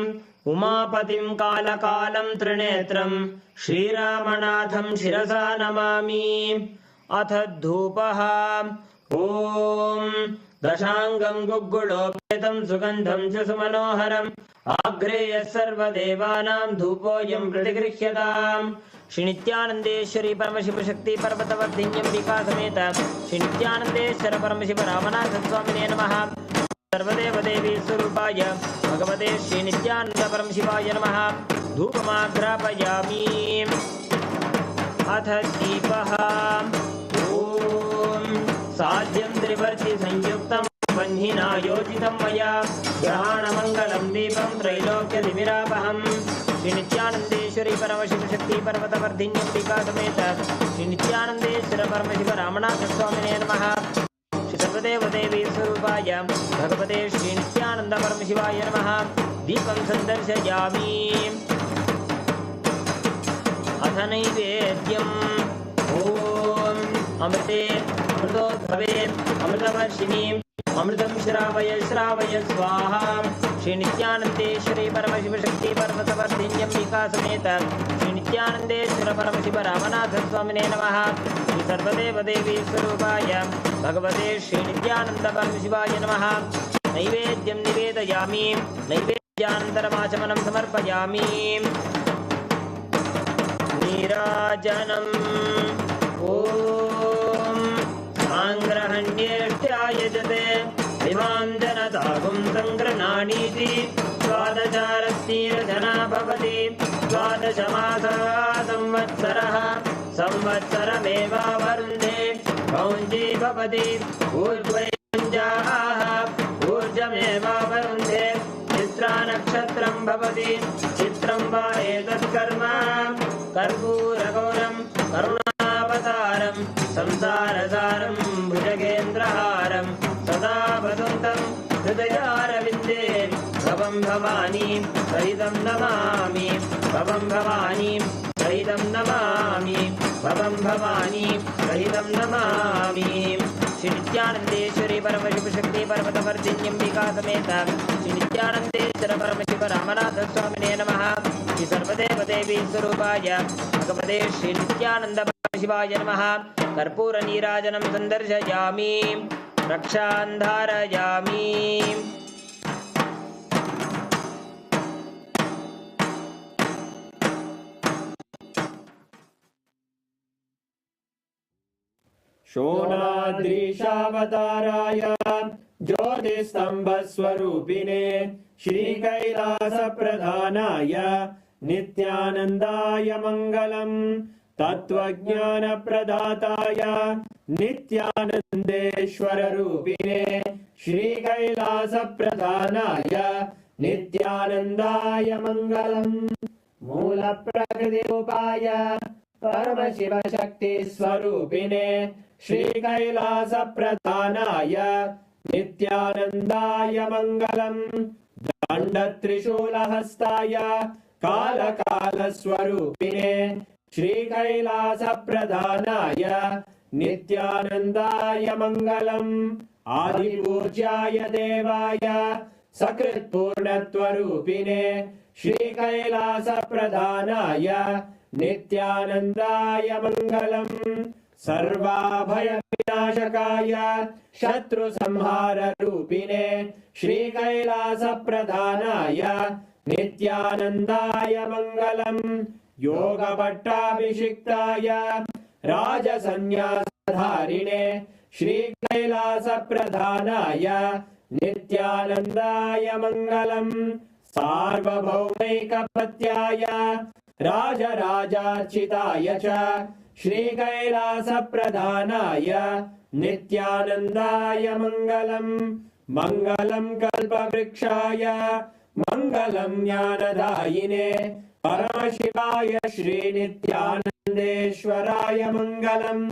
उमापतिं कालकालं त्रिनेत्रं श्रीरामनाथं शिरसा नमामि। अथ धूपः। ॐ दशाङ्गं गुग्गुलोपेतं सुगन्धं च सुमनोहरम् आग्रेयः सर्वदेवानां धूपोऽयं प्रतिगृह्यताम्। श्री नित्यानंदेश्वरी परमशिव शक्ति पर्वतवर्धिन्यम्बिका समेत श्री नित्यानंदेश्वर परमशिव रामनाथ स्वामिने नमः। सर्वदेव देवी स्वरूपाय भगवते श्री नित्यानंद परमशिवाय नमः। धूपमाग्रापयामि। अथ दीपः। ॐ साध्यं त्रिवर्ति संयुक्तं बन्धिना योजितं मया ग्रहाणमङ्गलं दीपं त्रैलोक्यतिमिरापहम्। श्री नित्यानंदेश्वरी परमशिव शक्ति पर्वतवर्धिन्यम्बिका समेत श्री नित्यानंदेश्वर परमशिव रामनाथ स्वामिने नमः। श्री सर्वदेव देवी स्वरूपाय भगवते श्री नित्यानंद परमशिवाय नमः। दीपं सन्दर्शयामि। अथ नैवेद्यम्। ॐ अमृते अमृतोद्भवे अमृतवर्षिणि अमृतं श्रावय श्रावय स्वाहा। श्री नित्यानंदेश्वरी परमशिव शक्ति पर्वतवर्धिन्यम्बिका समेत श्री नित्यानंदेश्वर परमशिव रामनाथ स्वामिने नमः। श्री सर्वदेव देवी स्वरूपाय भगवते श्री नित्यानंद परमशिवाय नमः। नैवेद्यं निवेदयामि। नैवेद्यानन्तरमाचमनं समर्पयामि। नीराजनम्। ॐ साङ्ग्रहण्येष्ट्यायजते इमां जनतागुं सङ्गृह्णानीति द्वादशारस्तीरजना भवति। द्वादशमासः संवत्सरः संवत्सरमेवावरुन्धे कौञ्जी भवति। ऊर्ध्वैञ्जाः ऊर्जमेवावरुन्धे चित्रा नक्षत्रं भवति। चित्रं वा एतत्कर्म कर्पूरगौरं करुणावतारं संसारसारं भुजगेन्द्रहारं सदा वसन्तं हृदयारविन्दे भवं भवानी सहितं नमामि। भवं भवानी सहितं नमामि। भवं भवानी सहितं नमामि। श्री नित्यानंदेश्वरी परमशिव शक्ति पर्वतवर्धिन्यम्बिका समेत श्री नित्यानंदेश्वर परमशिव रामनाथ स्वामिने नमः। श्री सर्वदेव देवी स्वरूपाय भगवते श्री नित्यानंद परमशिवाय नमः। कर्पूर नीराजनं सन्दर्शयामि। रक्षां धारयामि। शोणाद्रीशावताराय ज्योतिस्तम्भस्वरूपिणे श्रीकैलासप्रधानाय नित्यानन्दाय मङ्गलम्। तत्त्वज्ञानप्रदाताय नित्यानन्देश्वररूपिणे श्रीकैलासप्रधानाय नित्यानन्दाय मङ्गलम्। मूलप्रकृतिरूपाय परमशिवशक्तिस्वरूपिणे श्रीकैलासप्रधानाय नित्यानन्दाय मङ्गलम्। दण्डत्रिशूलहस्ताय कालकालस्वरूपिणे श्रीकैलासप्रधानाय नित्यानन्दाय मङ्गलम्। आदिपूज्याय देवाय सकृत्पूर्णत्वरूपिणे श्रीकैलासप्रधानाय नित्यानन्दाय मङ्गलम्। सर्वाभयविनाशकाय शत्रुसंहाररूपिणे श्रीकैलासप्रधानाय नित्यानन्दाय मङ्गलम्। योगपट्टाभिषिक्ताय राजसन्न्यासधारिणे श्रीकैलासप्रधानाय नित्यानन्दाय मङ्गलम्। सार्वभौमैकपत्याय राजराजार्चिताय च श्रीकैलासप्रधानाय नित्यानन्दाय मङ्गलम् मङ्गलं कल्पवृक्षाय मङ्गलं ज्ञानदायिने परमशिवाय श्रीनित्यानन्देश्वराय मङ्गलम्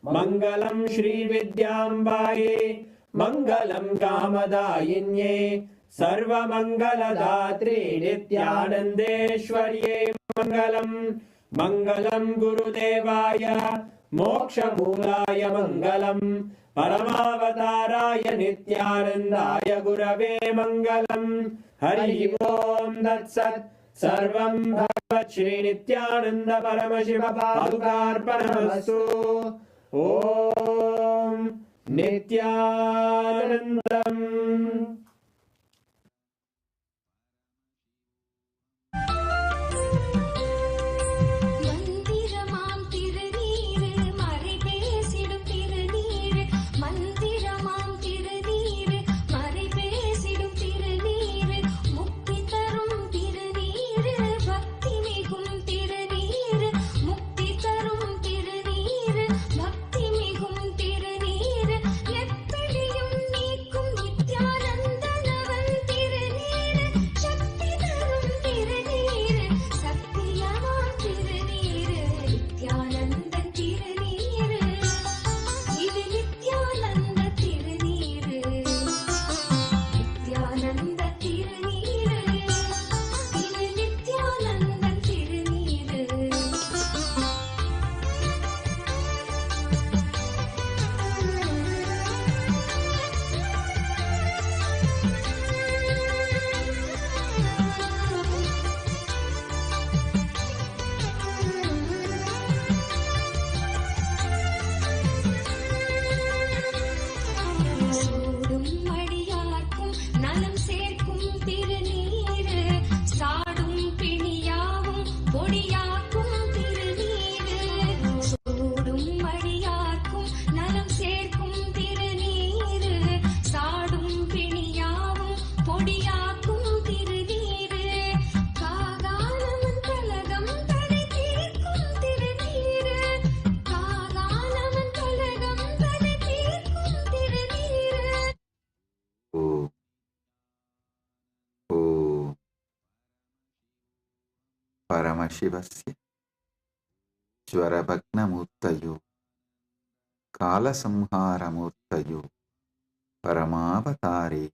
मङ्गलं श्रीविद्याम्बायै मङ्गलं कामदायिन्ये सर्वमङ्गलदात्रे नित्यानन्देश्वर्यै मङ्गलम् मङ्गलं गुरुदेवाय मोक्षमूलाय मङ्गलम् परमावताराय नित्यानन्दाय गुरवे मङ्गलम् हरि ओम् तत्सत् सर्वं भगवत् श्रीनित्यानन्द परमशिव पादुकार्पणमस्तु ॐ नित्यानन्दम् மந்திரமாம் திருநீரு மறை பேசிடும் திருநீரு மந்திரமாம் திருநீரு மறை பேசிடும் திருநீரு முக்தி தரும் திருநீரு பக்தி மிகும் திருநீரு முக்தி தரும் திருநீரு பக்தி மிகும் திருநீரு எப்படியும் நீக்கும் நித்யானந்தனவன் திருநீரு சக்தி தரும் திருநீரு சத்தியமாம் திருநீரு நித்யானந்த திருநீரு இது நித்யானந்த திருநீரு நித்யானந்த திருநீரு இது நித்யானந்த திருநீரு சூடும் மடியார்க்கும் நலம் சேர்க்கும் திருநீரு சாடும் பிணியாவும் பொடியாக்கும் திருநீரு சூடும் மடியார்க்கும் நலம் சேர்க்கும் திருநீரு சாடும் பிணியாவும் பொடியாக்கும் திருநீரு காகாலமன் கலகம் தடை தீர்க்கும் திருநீரு காகாலமன் கலகம் தடை தீர்க்கும் திருநீரு ॐ परमशिवस्य ज्वरभग्नमूर्तयो कालसंहारमूर्तयो परमावतारे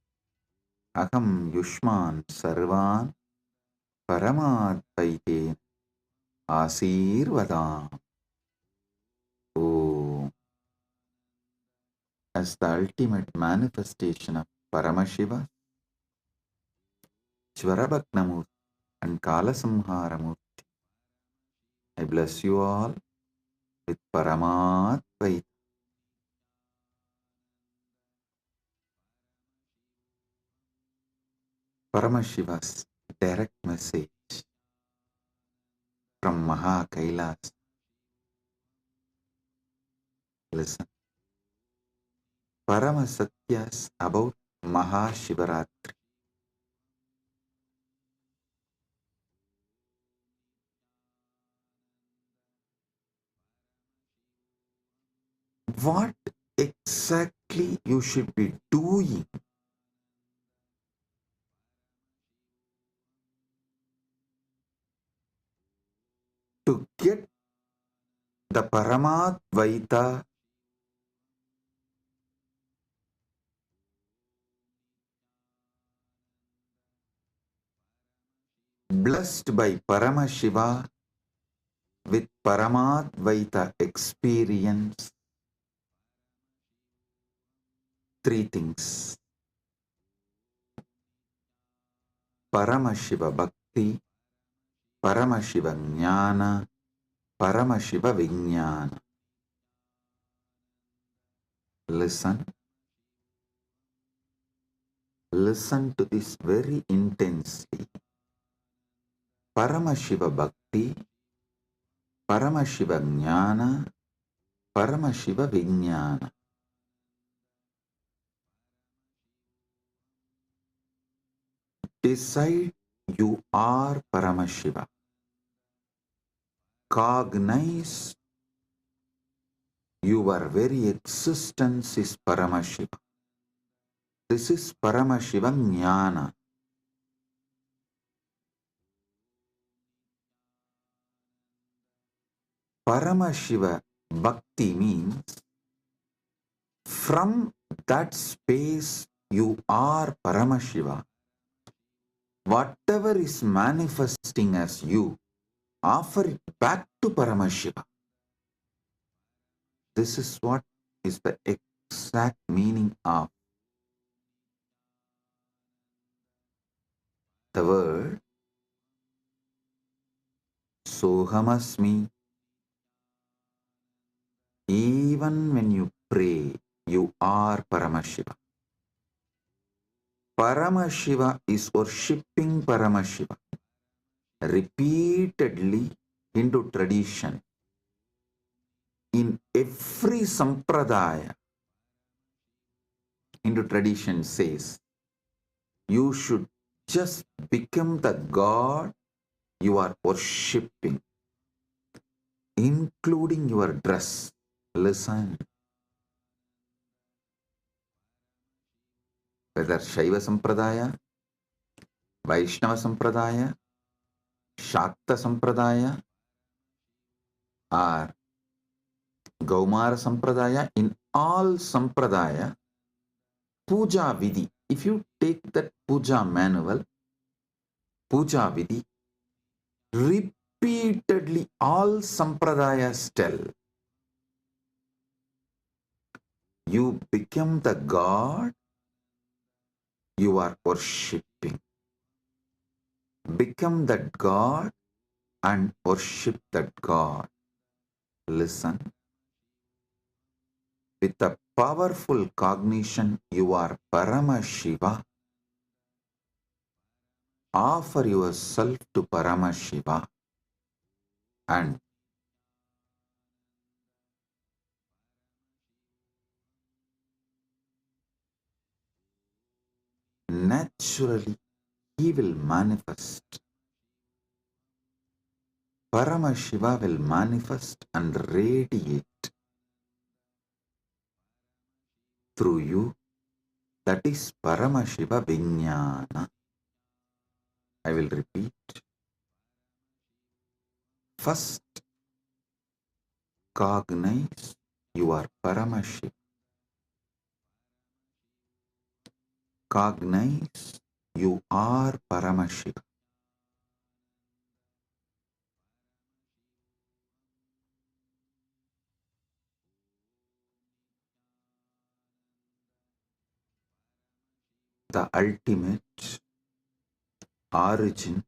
अहं युष्मान् सर्वान् परमाद्वैतेन आशीर्वदामि. ॐ As the ultimate manifestation of Paramashiva, Jvarabhagna Murthy and Kalasamhara Murthy, I bless you all with Paramadvaita. Paramashiva's direct message from MahaKailasa. Listen. Parama Satyas about Mahashivaratri. What exactly you should be doing to get the Paramadvaita blessed by Paramashiva with Paramadvaita experience? Three things: Paramashiva Bhakti, Paramashiva Jnana, Paramashiva Vijnana. Listen to this very intensely. Paramashiva Bhakti, Paramashiva Jnana, Paramashiva Vijnana. Decide you are Paramashiva. Cognize Your very existence is Paramashiva. This is Paramashiva Jnana. Paramashiva Bhakti means from that space you are Paramashiva. Whatever is manifesting as you, offer it back to Paramashiva. This is what is the exact meaning of the word Sohamasmi. Even when you pray, you are Paramashiva. Paramashiva is worshipping Paramashiva. Repeatedly Hindu tradition, in every sampradaya, Hindu tradition says, you should just become the God you are worshipping, including your dress. Listen. Whether Shaiva Sampradaya, Vaishnava Sampradaya, Shakta Sampradaya, or Gaumara Sampradaya, in all Sampradaya, Puja Vidhi, if you take that Puja manual, Puja Vidhi, repeatedly all Sampradayas tell, you become the God you are worshipping. Become that God and worship that God. Listen. With a powerful cognition, you are Paramashiva. Offer yourself to Paramashiva and naturally he will manifest. Paramashiva will manifest and radiate through you. That is Paramashiva Vijnana. I will repeat. First, cognize you are Paramashiva. Cognize you are Paramashiva. The ultimate origin,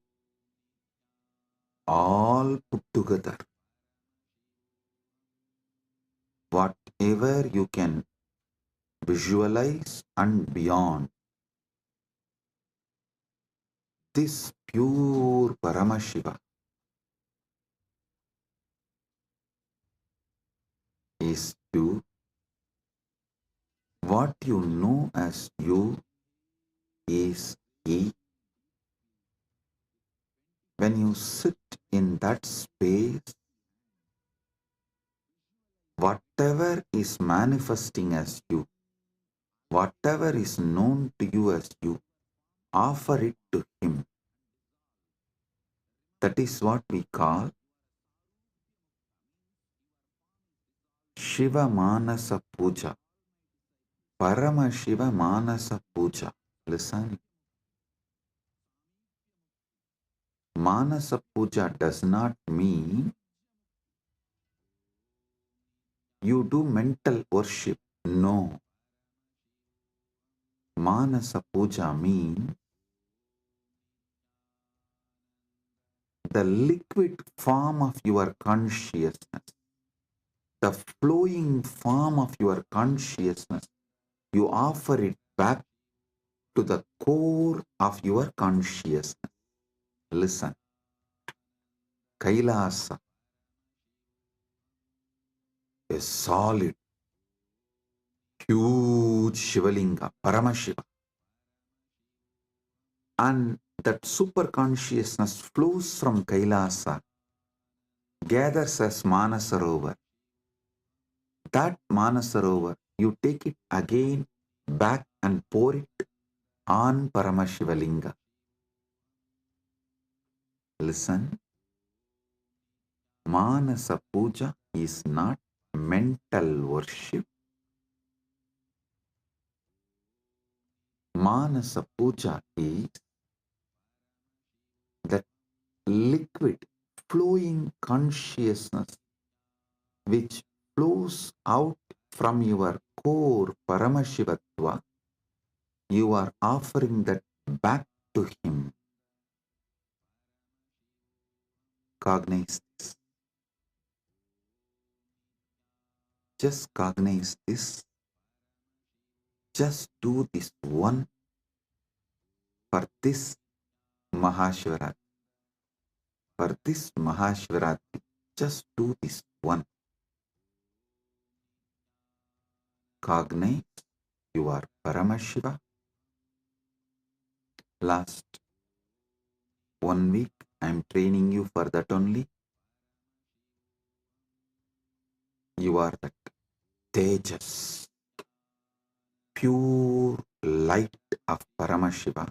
all put together. Whatever you can visualize and beyond, this pure Paramashiva is you. What you know as you is he. When you sit in that space, whatever is manifesting as you, whatever is known to you as you, offer it to him. That is what we call Shiva Manasa Puja. Paramashiva Manasa Puja. Listen. Manasa Puja does not mean you do mental worship. No. Manasa Puja means the liquid form of your consciousness, the flowing form of your consciousness. You offer it back to the core of your consciousness. Listen. Kailasa, a solid, huge Shivalinga, Paramashiva. And that super consciousness flows from Kailasa, gathers as Manasarovar, That Manasarovar, you take it again back and pour it on Paramashiva Linga. Listen, Manasa Puja is not mental worship. Manasa Puja is that liquid flowing consciousness which flows out from your core Paramashivatva. You are offering that back to him. Cognize this. Just cognize this. Just do this one for this Mahashivaratri. For this Mahashivaratri, just do this one. Cognize you are Paramashiva. Last 1 week I am training you for that only. You are that Tejas, pure light of Paramashiva.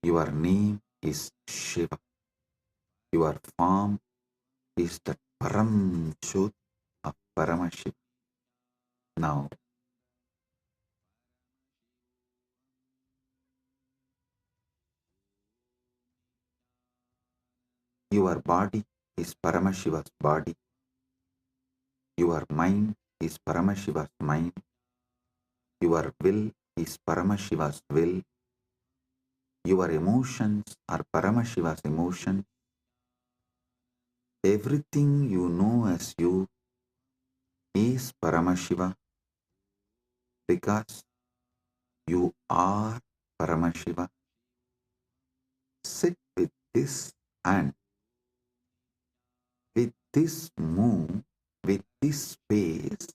Your name is Shiva. Your form is the Param Jyot of Paramashiva. Now, your body is Paramashiva's body. Your mind is Paramashiva's mind. Your will is Paramashiva's will. Your emotions are Paramashiva's emotions. Everything you know as you is Paramashiva because you are Paramashiva. Sit with this and with this move, with this space,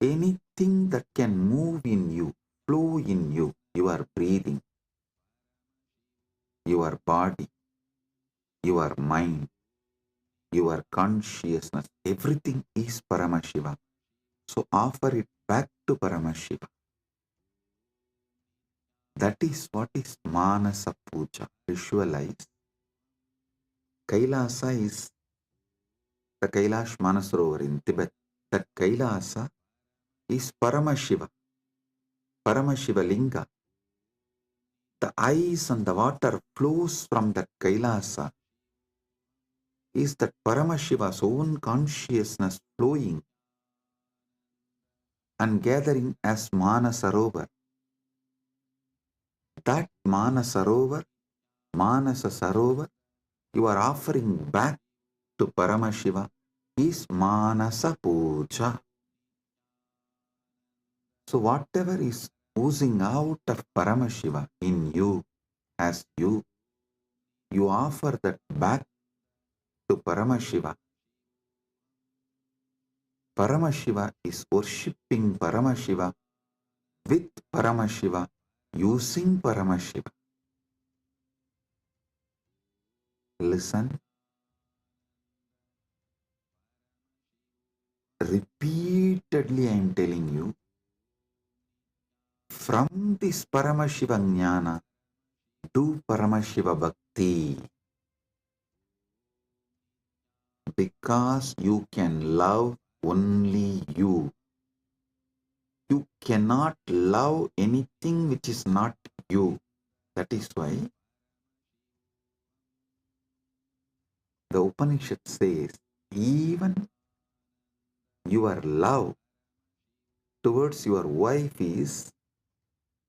anything that can move in you, flow in you, your breathing, your body, your mind, your consciousness, everything is Paramashiva. So offer it back to Paramashiva. That is what is Manasa Puja. Visualize. Kailasa is the Kailash Manasarovar in Tibet. That Kailasa is Paramashiva. Paramashiva Linga. The ice and the water flows from that Kailasa. Is that Paramashiva's own consciousness flowing and gathering as Manasarovar. That Manasarovar, Manasa Sarovar, you are offering back to Paramashiva is Manasa Puja. So whatever is oozing out of Paramashiva in you, as you offer that back to Paramashiva. Paramashiva is worshipping Paramashiva with Paramashiva, using Paramashiva. Listen. Repeatedly I am telling you, from this Paramashiva Jnana, do Paramashiva Bhakti. Because you can love only you. You cannot love anything which is not you. That is why the Upanishad says, even your love towards your wife is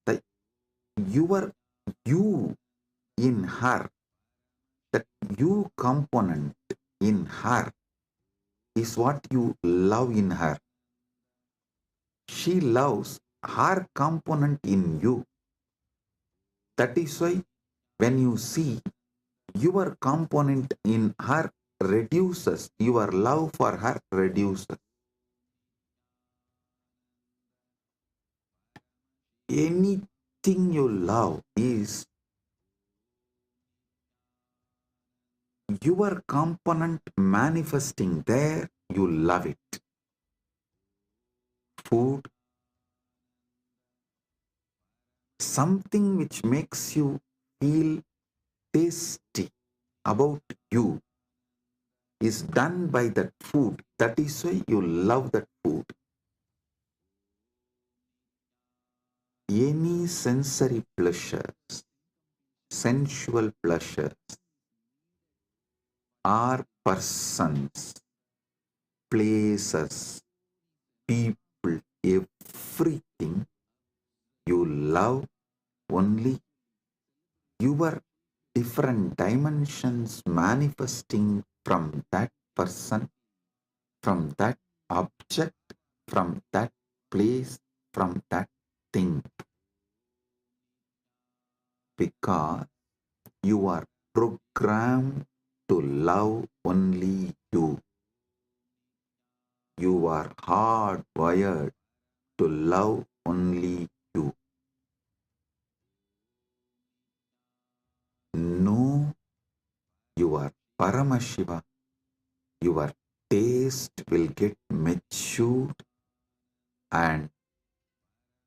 the your you in her, that you component in her is what you love in her. She loves her component in you. That is why when you see your component in her reduces, your love for her reduces. Anything you love is your component manifesting there, you love it. Food, something which makes you feel tasty about you is done by that food. That is why you love that food. Any sensory pleasures, sensual pleasures, are persons, places, people, everything you love only your different dimensions manifesting from that person, from that object, from that place, from that thing. Because you are programmed to love only you. You are hardwired to love only you. Know your Paramashiva, your taste will get matured and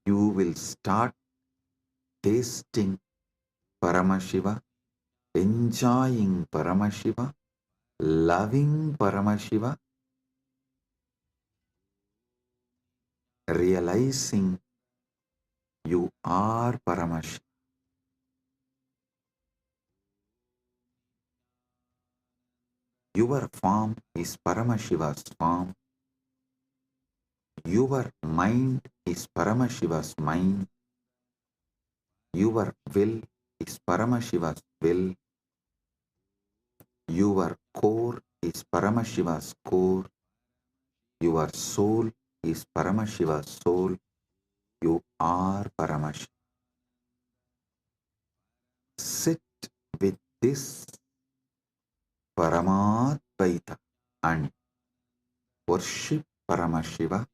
you will start tasting Paramashiva, enjoying Paramashiva, loving Paramashiva, realizing you are Paramashiva. Your form is Paramashiva's form. Your mind is Paramashiva's mind. Your will is Paramashiva's will. Your core is Paramashiva's core. Your soul is Paramashiva's soul. You are Paramashiva. Sit with this Paramadvaita and worship Paramashiva.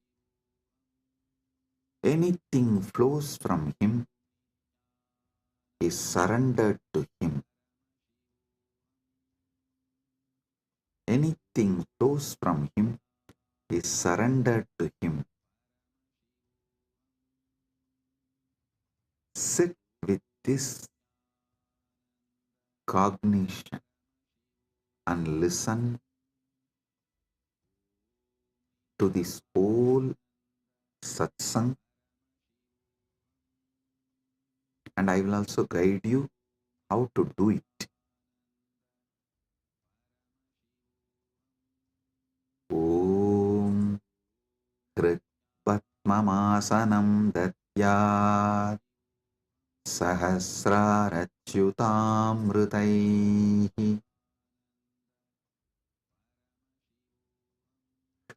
Anything flows from him is surrendered to him. Anything flows from him is surrendered to him. Sit with this cognition and listen to this whole satsang, and I will also guide you how to do it. Om Kritvatmamasanam Datyat Sahasrarachyutamrutaihi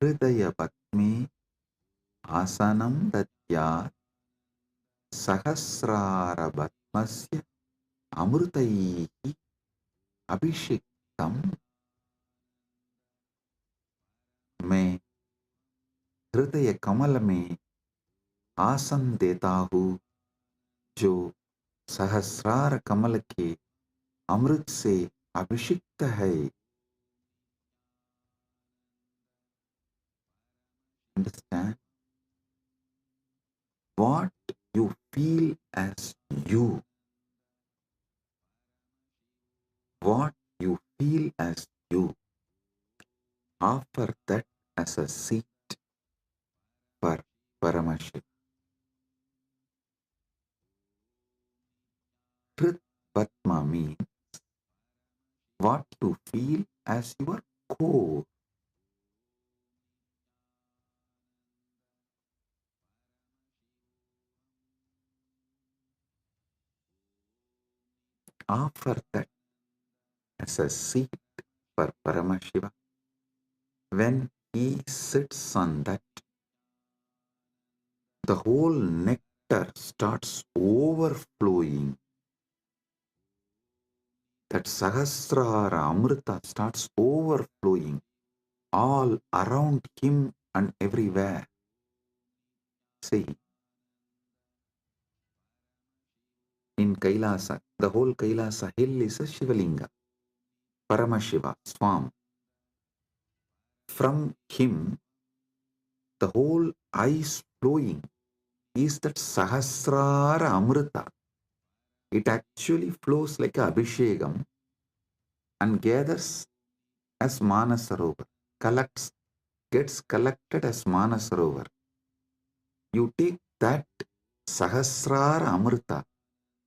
Hridaya Patme Asanam Datyat Sahasrarabatmasya Amrutaihi Abhishektam. मैं हृदय कमल में आसन देता हूँ जो सहस्रार कमल के अमृत से अभिषिक्त है. Understand? What you feel as you, what you feel as you, offer that as a seat for Paramashiva. Krit Patma means what you feel as your core. Offer that as a seat for Paramashiva. When he sits on that, the whole nectar starts overflowing. That Sahasrara Amrita starts overflowing all around him and everywhere. See, in Kailasa, the whole Kailasa hill is a Shiva Linga. Paramashiva, Swam. From him, the whole ice flowing is that Sahasrara Amrita. It actually flows like a Abhishekam and gathers as Manasarovar, gets collected as Manasarovar. You take that Sahasrara Amrita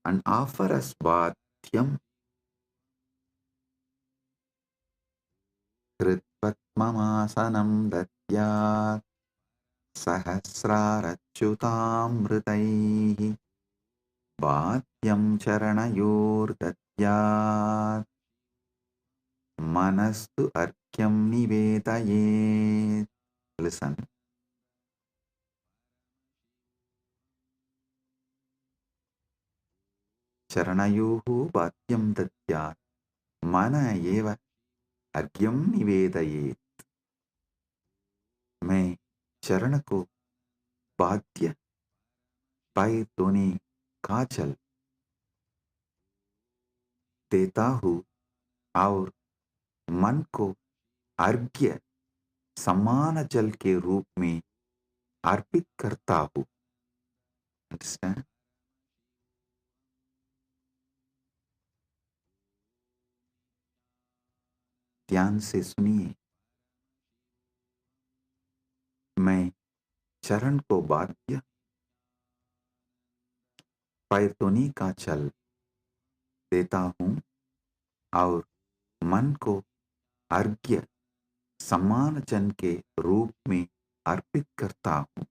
and offer as Bhatyam. Kritvatmamasanam datyat Sahasrarachyutamritaihi Bhatyam charanayor datyat Manastu arkyam nivedayet. Listen. Charanayohu bhatyam datyat mana eva argyam nivedayet. मैं चरण को बाध्य पाए दोने काजल देता हूँ और मन को अर्घ्य समान जल के रूप में अर्पित करता हूँ. Understand? ध्यान से सुनिए. मैं चरण को बाध्य पैतोनी का जल देता हूँ और मन को अर्घ्य समान जन के रूप में अर्पित करता हूँ.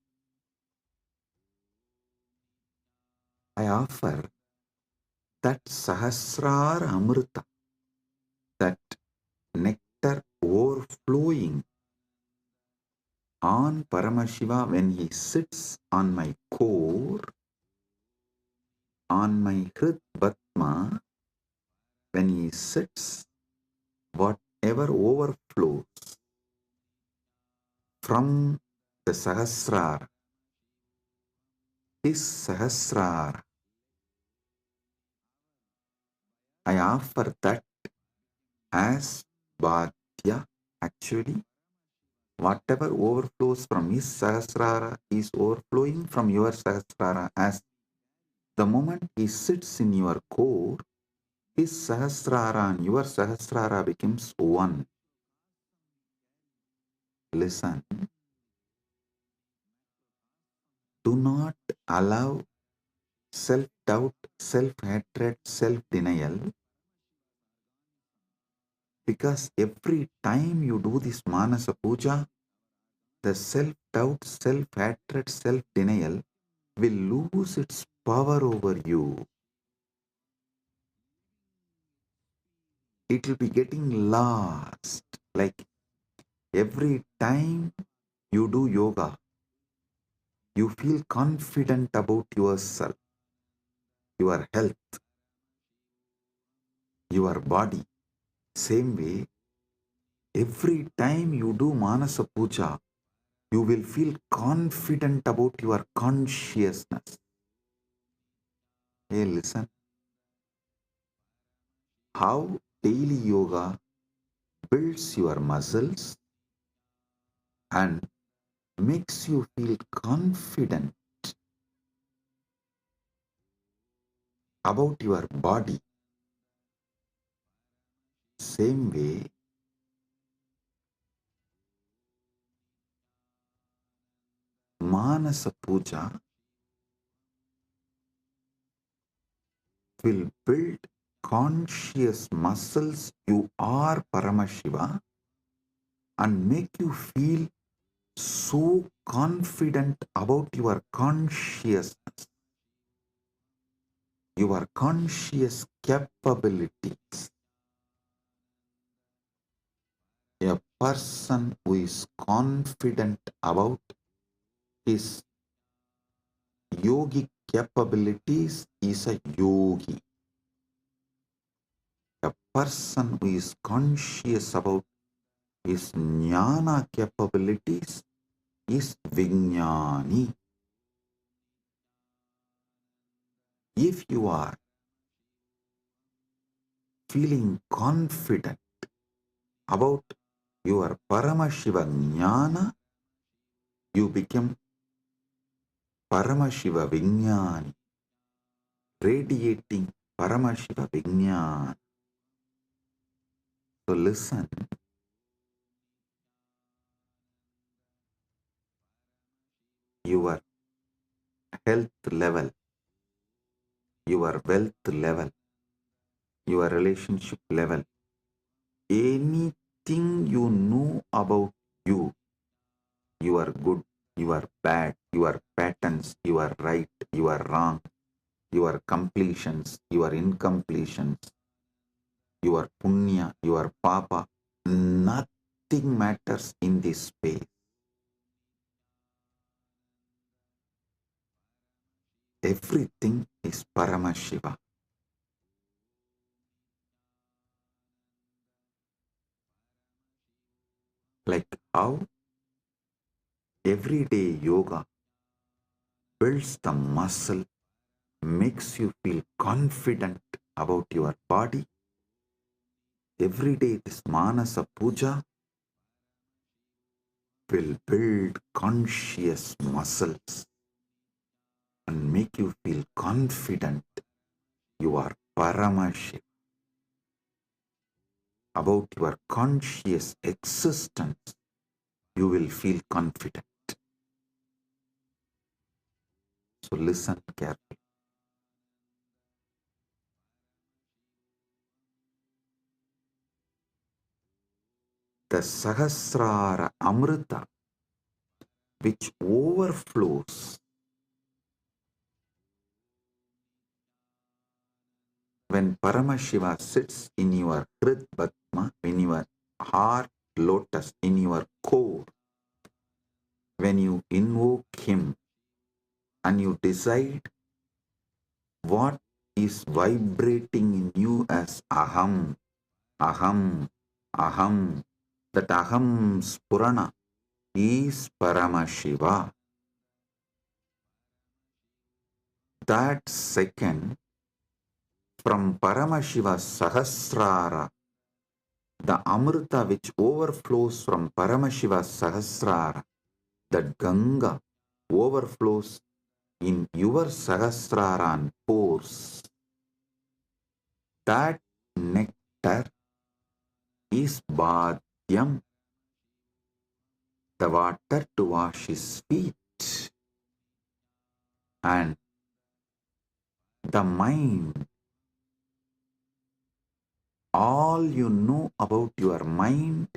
I offer that Sahasrara Amrita, that nectar overflowing on Paramashiva when he sits on my core, on my Hrid Batma, when he sits, whatever overflows from the Sahasrara, his Sahasrara, I offer that as Bhadya. Actually, whatever overflows from his Sahasrara is overflowing from your Sahasrara. As the moment he sits in your core, his Sahasrara and your Sahasrara becomes one. Listen. Do not allow self-doubt, self-hatred, self-denial, because every time you do this Manasa Puja, the self-doubt, self-hatred, self-denial will lose its power over you. It will be getting lost. Like every time you do yoga, you feel confident about yourself, your health, your body. Same way, every time you do Manasa Puja, you will feel confident about your consciousness. Hey, listen. How daily yoga builds your muscles and makes you feel confident about your body. Same way, Manasa Puja will build conscious muscles. You are Paramashiva and make you feel so confident about your consciousness, your conscious capabilities. A person who is confident about his yogic capabilities is a yogi. A person who is conscious about his jnana capabilities is Vijnani. If you are feeling confident about your Paramashiva Jnana, you become Paramashiva Vijnani, radiating Paramashiva Vijnana. So listen, your health level, your wealth level, your relationship level, anything you know about you, you are good, you are bad, your patterns, you are right, you are wrong, your completions, your incompletions, your punya, your papa, nothing matters in this space. Everything is Paramashiva. Like how everyday yoga builds the muscle, makes you feel confident about your body. Every day this Manasa Puja will build conscious muscles and make you feel confident you are Paramashiva. About your conscious existence, you will feel confident. So listen carefully. The Sahasrara Amrita, which overflows when Paramashiva sits in your Hrid Padma, in your heart lotus, in your core, when you invoke him and you decide what is vibrating in you as Aham, Aham, Aham, that Aham Spurana is Paramashiva. That second, from Paramashiva Sahasrara, the Amrita which overflows from Paramashiva Sahasrara, that Ganga overflows in your Sahasrara and pores. That nectar is Bhadyam, the water to wash his feet. And the mind, all you know about your mind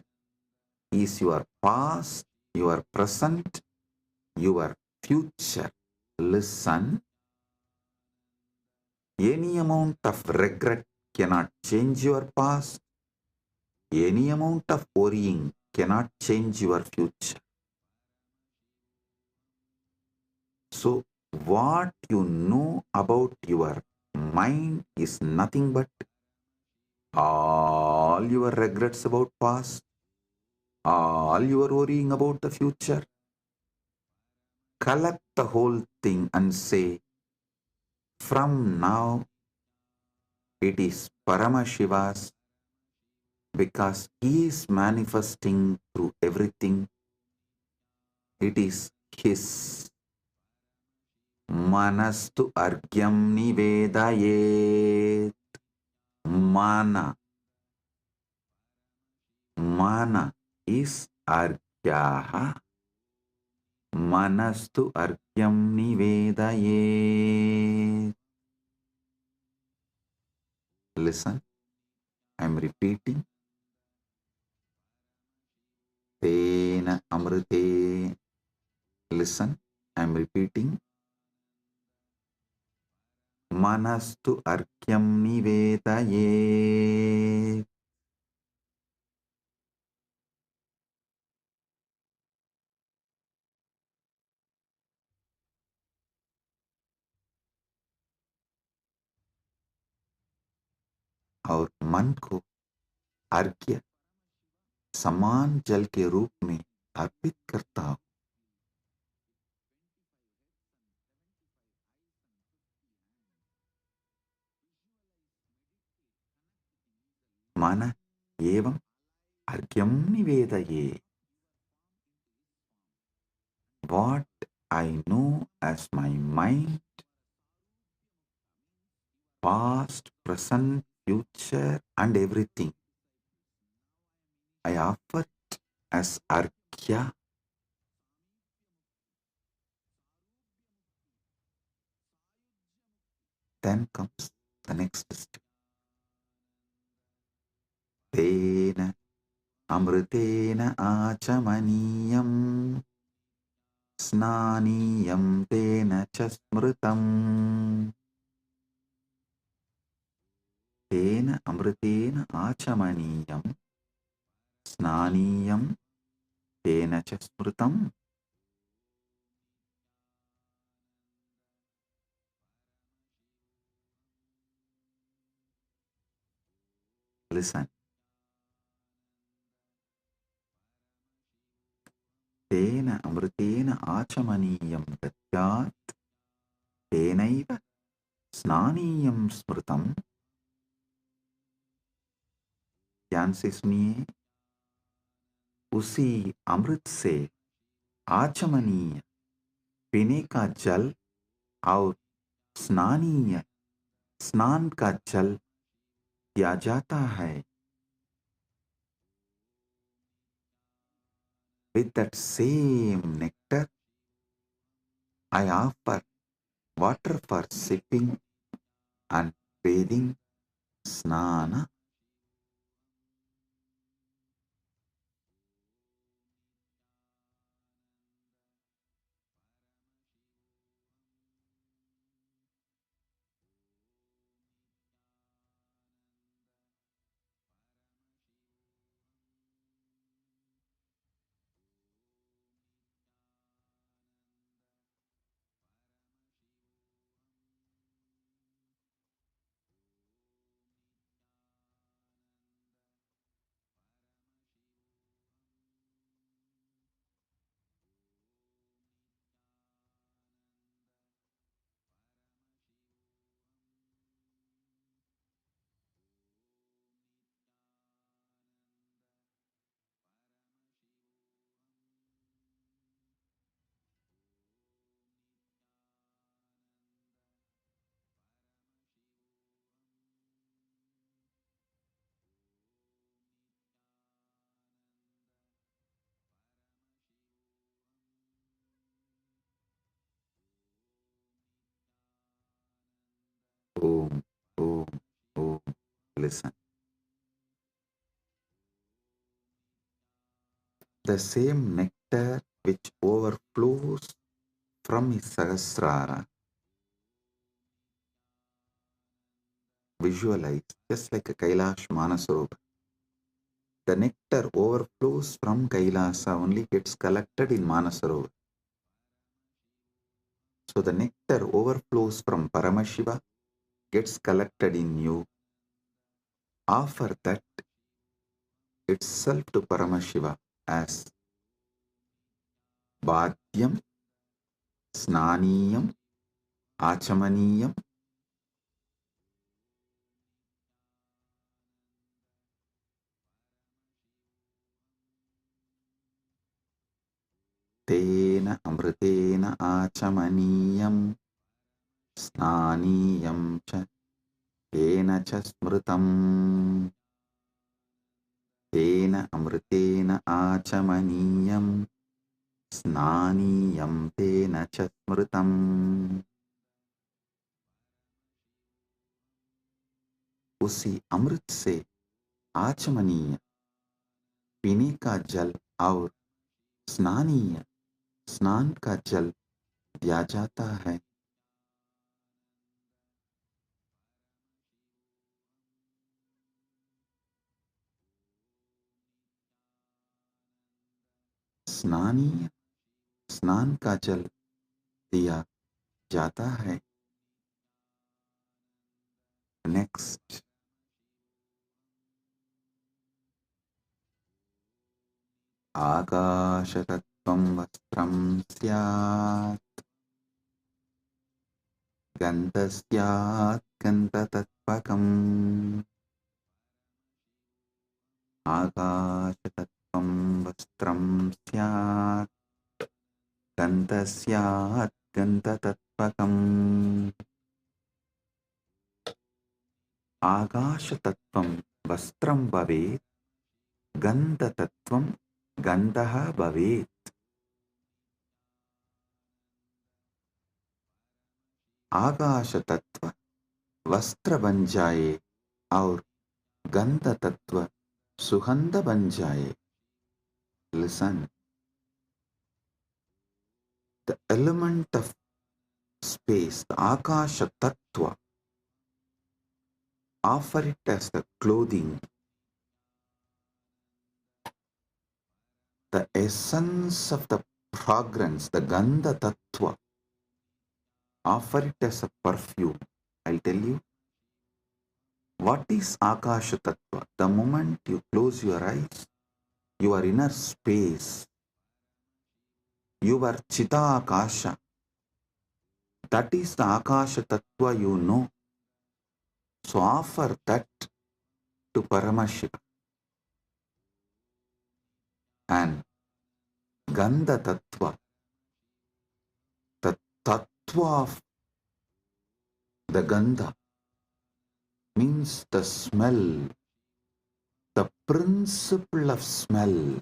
is your past, your present, your future. Listen, any amount of regret cannot change your past. Any amount of worrying cannot change your future. So, what you know about your mind is nothing but all your regrets about past, all your worrying about the future. Collect the whole thing and say, from now it is Paramashiva's, because he is manifesting through everything. It is his. Manastu argyam nivedayet. Mana. Mana is argyaha. Manastu argyam nivedayet. Listen, I am repeating. Tena amrite. Listen, I am repeating. Manastu arkyam nivedayet. और मन को अर्घ्य समान जल के रूप में अर्पित करता हूं. माना एवं Argyam nivedaye. What I know as my mind, past, present, future, and everything, I offer it as Arghya. Then comes the next step. Tena amritena achamaniyam snaniyam tena chasmritam. Tena amritena achamaniyam snaniyam tena chasmritam. Listen. Tena amritena achamaniyam datyat tenaiva snaniyam smritam. ध्यान से सुनिए, उसी अमृत से आचमनीय पीने का जल और स्नानीय स्नान का जल दिया जाता है. With that same nectar, I offer water for sipping and bathing, snana. Om, Om, Om. Listen. The same nectar which overflows from his Sahasrara, visualize just like a Kailash Manasarovar. The nectar overflows from Kailasa, only gets collected in Manasarovar. So the nectar overflows from Paramashiva, gets collected in you. Offer that itself to Paramashiva as Bhadyam, Snaniyam, Achamaniyam. Tena amritena achamaniyam snaniyam cha tena cha smritam. Tena amritena achamaniyam snaniyam tena cha smritam. उसी अमृत से आचमनीय पीने का जल और स्नानीय स्नान का जल दिया जाता है. स्नानीय स्नान का जल दिया जाता है. नेक्स्ट. आकाशतत्त्वं वस्त्रं स्यात् गन्धस्यात् गन्धतत्त्वकम्. आकाशतत्त्वं वस्त्रं स्यात् गन्धः स्यात् गन्धतत्त्वकम् आकाशतत्त्वं वस्त्रं भवेत् गन्धतत्त्वं गन्धः भवेत् आकाशतत्त्व वस्त्र बन जाए और गंध तत्व सुगंध बन जाए. Listen, the element of space, the Akasha Tattva, offer it as the clothing, the essence of the fragrance, the Gandha Tattva, offer it as a perfume. I'll tell you, what is Akasha Tattva? The moment you close your eyes, your inner space, your Chita Akasha, that is the Akasha Tattva you know. So offer that to Paramashiva. And Gandha Tattva, the Tattva of the Gandha, means the smell, the principle of smell.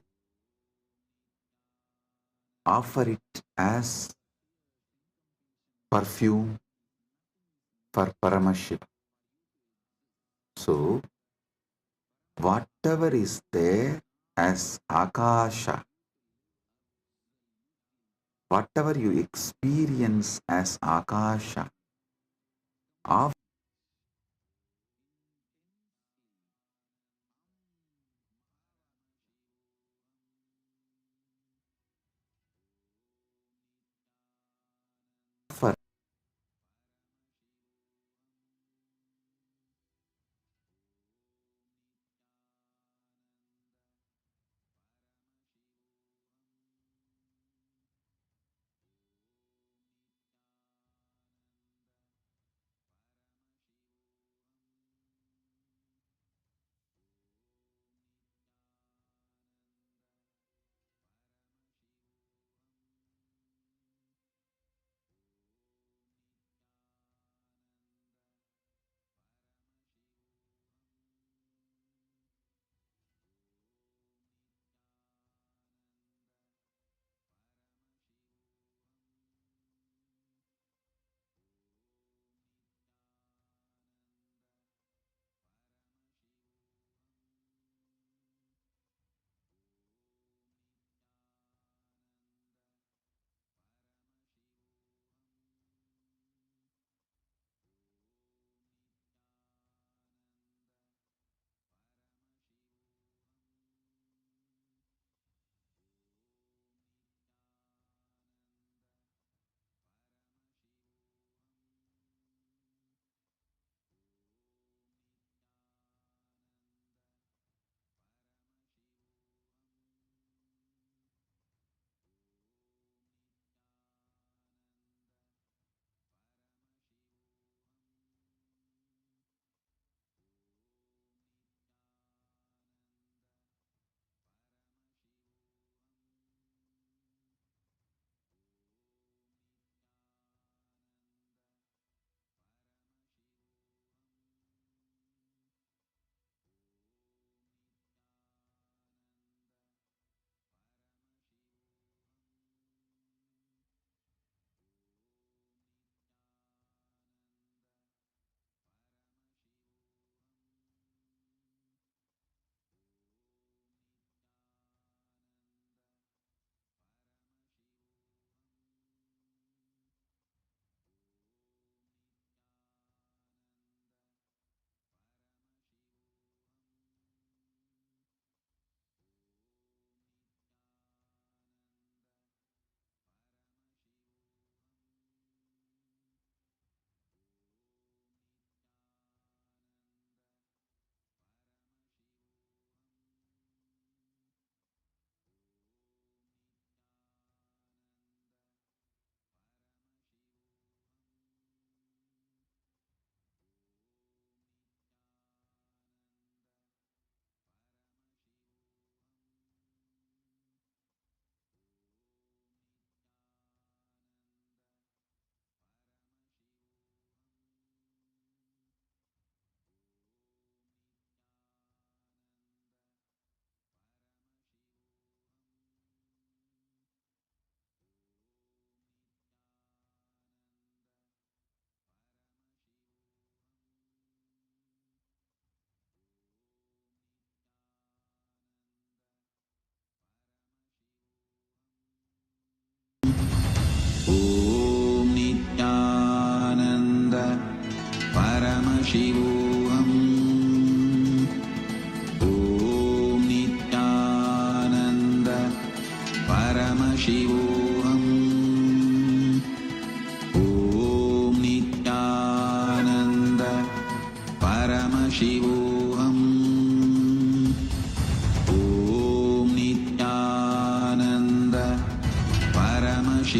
Offer it as perfume for Paramashiva. So, whatever is there as Akasha, whatever you experience as Akasha, offer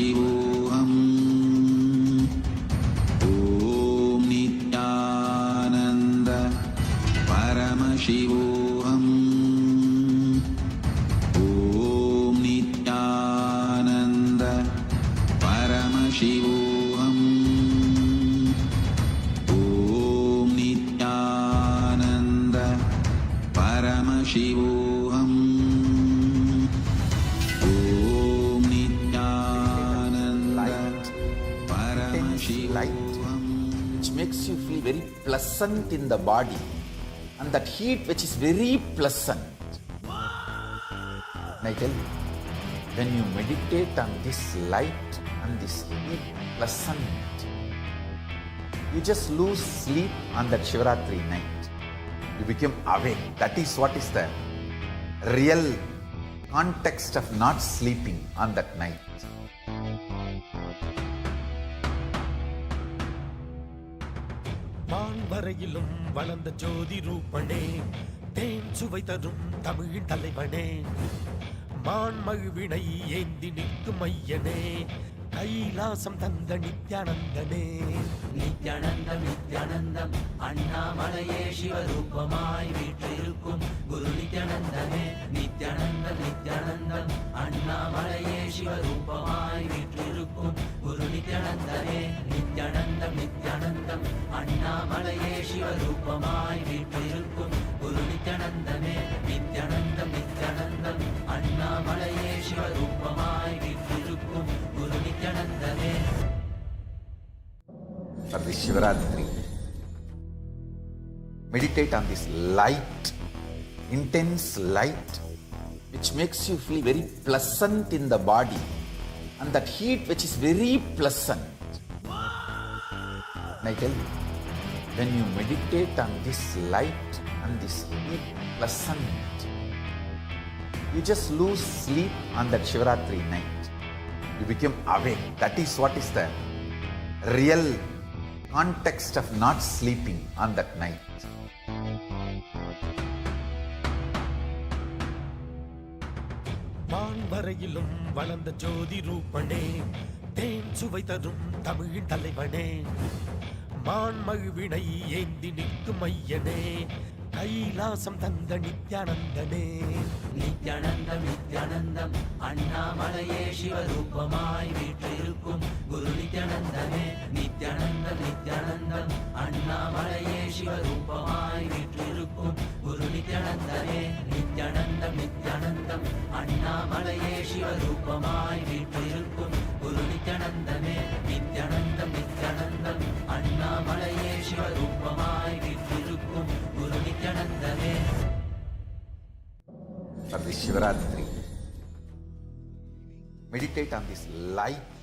Paramashivoham. Om Nityananda Paramashivoham. Om Nityananda Paramashivoham. Om Nityananda Paramashivoham. Om Nityananda light, which makes you feel very pleasant in the body, and that heat which is very pleasant. And I tell you, when you meditate on this light and this heat pleasant, you just lose sleep on that Shivaratri night. You become awake. That is what is the real context of not sleeping on that night. வான்வரையிலும் வளர்ந்த ஜோதி ரூபனே, தேன் சுவை தரும் தமிழின் தலைவனே, மான்மழுவினை ஏந்தி நிற்கும் ஐயனே, கைலாசம் தந்த நித்யானந்தனே. நித்யானந்தம் நித்யானந்தம் அண்ணாமலையே சிவரூபமாய் வீற்றிருக்கும் குரு நித்யானந்தமே. நித்யானந்தம் நித்யானந்தம் அண்ணாமலையே சிவரூபமாய் வீற்றிருக்கும் குரு நித்யானந்தமே. நித்யானந்தம் நித்யானந்தம் அண்ணாமலையே சிவரூபமாய் வீற்றிருக்கும் குரு நித்யானந்தமே. நித்யானந்தம் நித்யானந்தம் அண்ணாமலையே சிவரூபமாய் வீற்றிருக்கும் குரு நித்யானந்தமே. For this Shivaratri, meditate on this light, intense light, which makes you feel very pleasant in the body, and that heat which is very pleasant. And I tell you, when you meditate on this light and this heat pleasant, you just lose sleep on that Shivaratri night. You become awake. That is what is the real context of not sleeping on that night. வான்வரையிலும் வளர்ந்த ஜோதி ரூபனே, தேன் சுவை தரும் தமிழின் தலைவனே, மான்மழுவினை ஏந்தி நிற்கும் ஐயனே, கைலாசம் தந்த நித்யானந்தனே. நித்யானந்தம் நித்யானந்தம் அண்ணாமலையே சிவரூபமாய் வீற்றிருக்கும் குரு நித்யானந்தமே. நித்யானந்தம் நித்யானந்தம் அண்ணாமலையே சிவரூபமாய் வீற்றிருக்கும் குரு நித்யானந்தமே. நித்யானந்தம் நித்யானந்தம் அண்ணாமலையே சிவரூபமாய் வீற்றிருக்கும் குரு நித்யானந்தமே. நித்யானந்தம் நித்யானந்தம் அண்ணாமலையே சிவரூபமாய் வீற்றிருக்கும் குரு நித்யானந்தமே. For this Shivaratri, meditate on this light,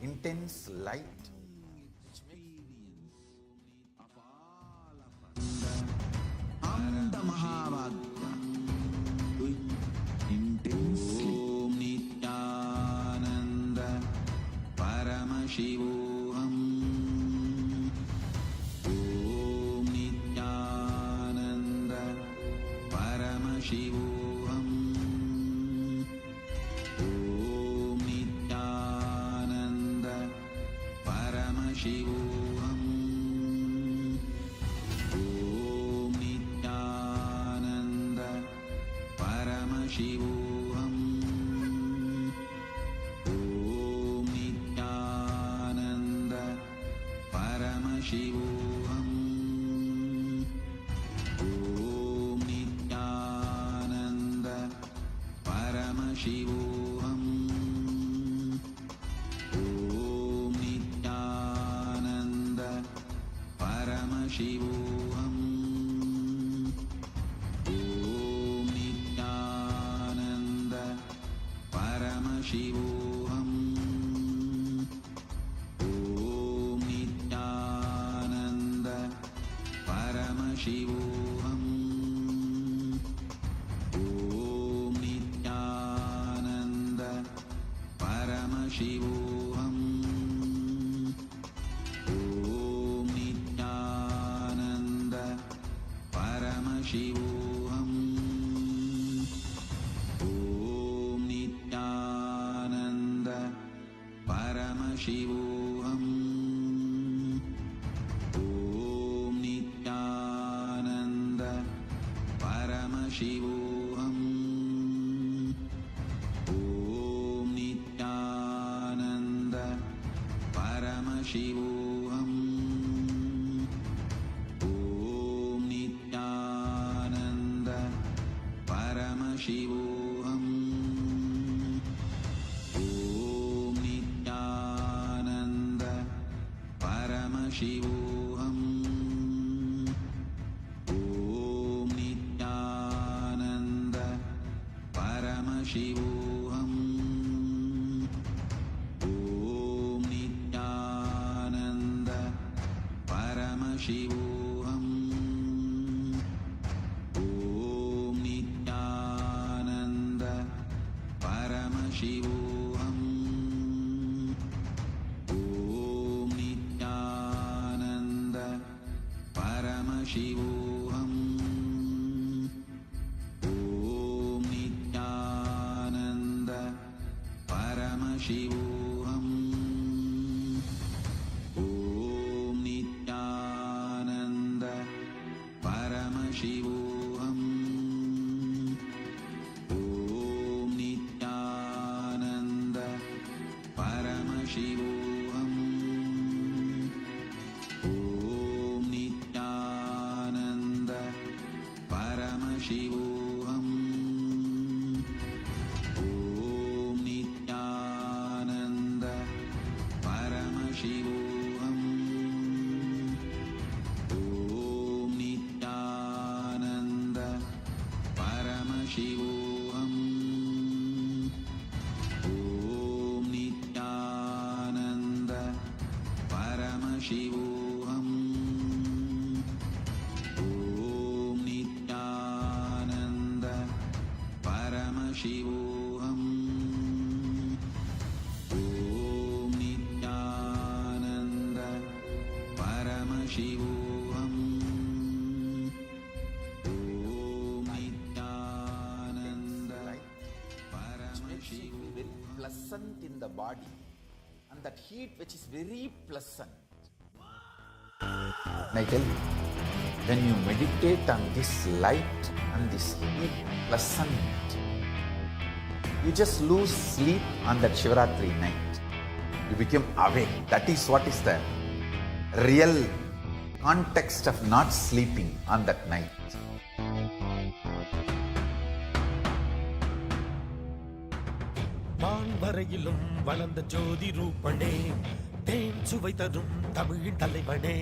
intense light, which Anda Mahavagya. Do it intensely. Om Nityananda Paramashivoham. Om Nityananda Paramashivoham. Om Nityananda Paramashivoham. Om Nityananda Paramashivoham. Om Nityananda Paramashivoham. Om Nityananda Paramashivoham. Om Nityananda Paramashivoham. Om Nityananda Paramashivoham. Om Nityananda Paramashivoham. Om Nityananda Paramashivoham. Om Nityananda Paramashivoham. Om Nityananda परमशिवोऽहम् ॐ नित्यानन्द परमशिवोऽहम् ॐ नित्यानन्द परमशिवोऽहम् ॐ नित्यानन्द परमशिवोऽहम् ॐ नित्यानन्द परमशिवोऽहम् ॐ नित्यानन्द परमशिवोऽहम् ॐ नित्यानन्द परमशिवोऽहम् ॐ नित्यानन्द परमशिवोऽहम् ॐ नित्यानन्द परमशिवोऽहम् ॐ नित्यानन्द परमशिवोऽहम् ॐ नित्यानन्द परमशिवोऽहम् ॐ नित्यानन्द परमशिवोऽहम् ॐ नित्यानन्द परमशिवोऽहम् ॐ नित्यानन्द परमशिवोऽहम् ॐ नित्यानन्द परमशिवोऽहम् ॐ नित्यानन्द परमशिवोऽहम् ॐ नित्यानन्द परमशिवोऽहम् ॐ नित्यानन्द परमशिवोऽहम् ॐ Nityanand Very pleasant in the body, and that heat which is very pleasant. And I tell you, when you meditate on this light and this heat pleasant, you just lose sleep on that Shivaratri night. You become awake. That is what is the real context of not sleeping on that night. வான்வரையிலும் வளர்ந்த ஜோதி ரூபனே, தேன் சுவை தரும் தமிழின் தலைவனே,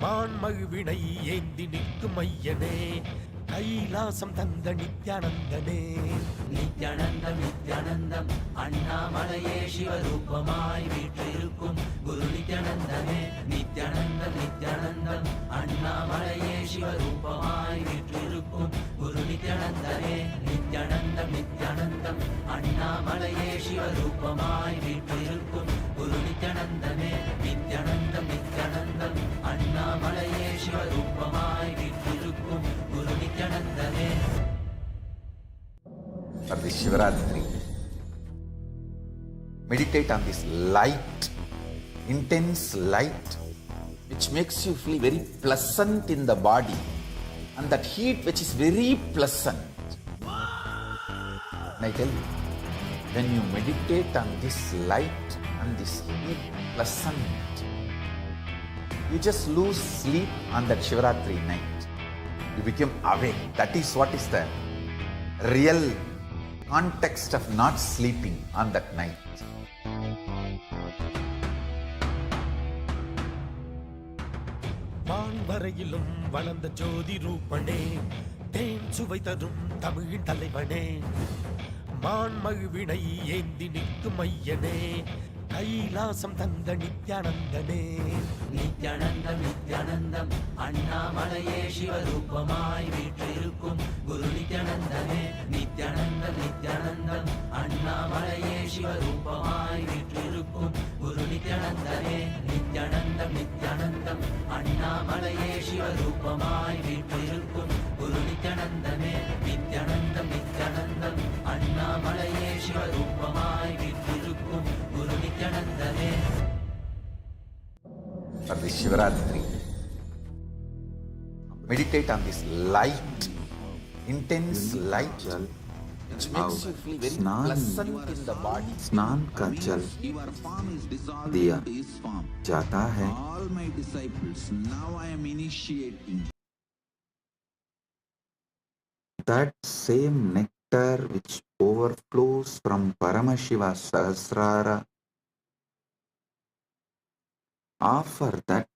மான்மழுவினை ஏந்தி நிற்கும் ஐயனே, கைலாசம் தந்த நித்யானந்தனே. நித்யானந்தம் நித்யானந்தம் அண்ணாமலையே சிவரூபமாய் வீற்றிருக்கும் குரு நித்யானந்தமே. நித்யானந்தம் நித்யானந்தம் அண்ணாமலையே சிவரூபமாய் வீற்றிருக்கும் குரு நித்யானந்தமே. நித்யானந்தம் நித்யானந்தம் அண்ணாமலையே சிவரூபமாய் வீற்றிருக்கும் குரு நித்யானந்தமே. நித்யானந்தம் நித்யானந்தம் அண்ணாமலையே சிவரூபமாய் வீற்றிருக்கும் குரு நித்யானந்தமே. For this Shivaratri, meditate on this light, intense light, which makes you feel very pleasant in the body, and that heat which is very pleasant. And I tell you, when you meditate on this light and this heat pleasant, you just lose sleep on that Shivaratri night. You become awake. That is what is the real context of not sleeping on that night. வான்வரையிலும் வளர்ந்த ஜோதி ரூபனே, தேன் சுவை தரும் தமிழின் தலைவனே, மான்மழுவினை ஏந்தி நிற்கும் ஐயனே, கைலாசம் தந்த நித்யானந்தனே. நித்யானந்தம் நித்யானந்தம் அண்ணாமலையே சிவரூபமாய் வீற்றிருக்கும் குரு நித்யானந்தமே. நித்யானந்தம் நித்யானந்தம் அண்ணாமலையே சிவரூபமாய் வீற்றிருக்கும் குரு நித்யானந்தமே. நித்யானந்தம் நித்யானந்தம் அண்ணாமலையே சிவரூபமாய் வீற்றிருக்கும் குரு நித்யானந்தமே. நித்யானந்தம் நித்யானந்தம் அண்ணாமலையே சிவரூபமாய் வீற்றிருக்கும் குரு for this Shivaratri. Meditate on this light, intense light, which makes you feel very pleasant in the body. स्नान का जल दिया जाता है. All my disciples, now I am initiating. That same nectar which overflows from Paramashiva Sahasrara, offer that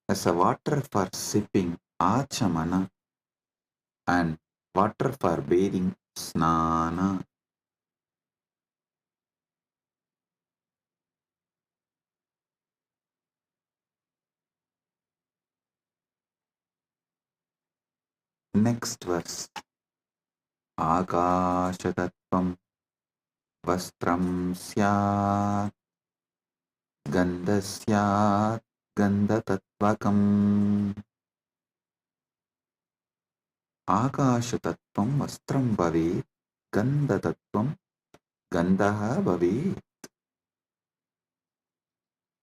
as a water for sipping, Achamana, and water for bathing, Snana. Next verse. Akashatattvam vastram syat gandasyat gandatattvakam. Akashatattvam vastram bhavet gandatattvam gandaha bhavet.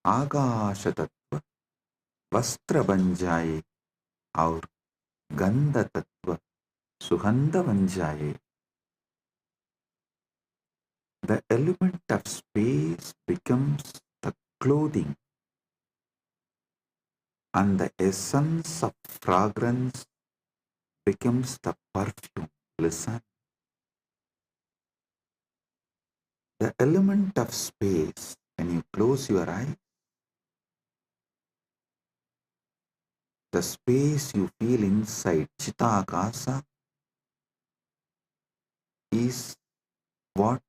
आकाशतत्व वस्त्र बन जाए और गंध तत्व सुगंध बन जाए. The element of space becomes the clothing and the essence of fragrance becomes the perfume. Listen. The element of space, when you close your eyes, the space you feel inside Chitakasa is what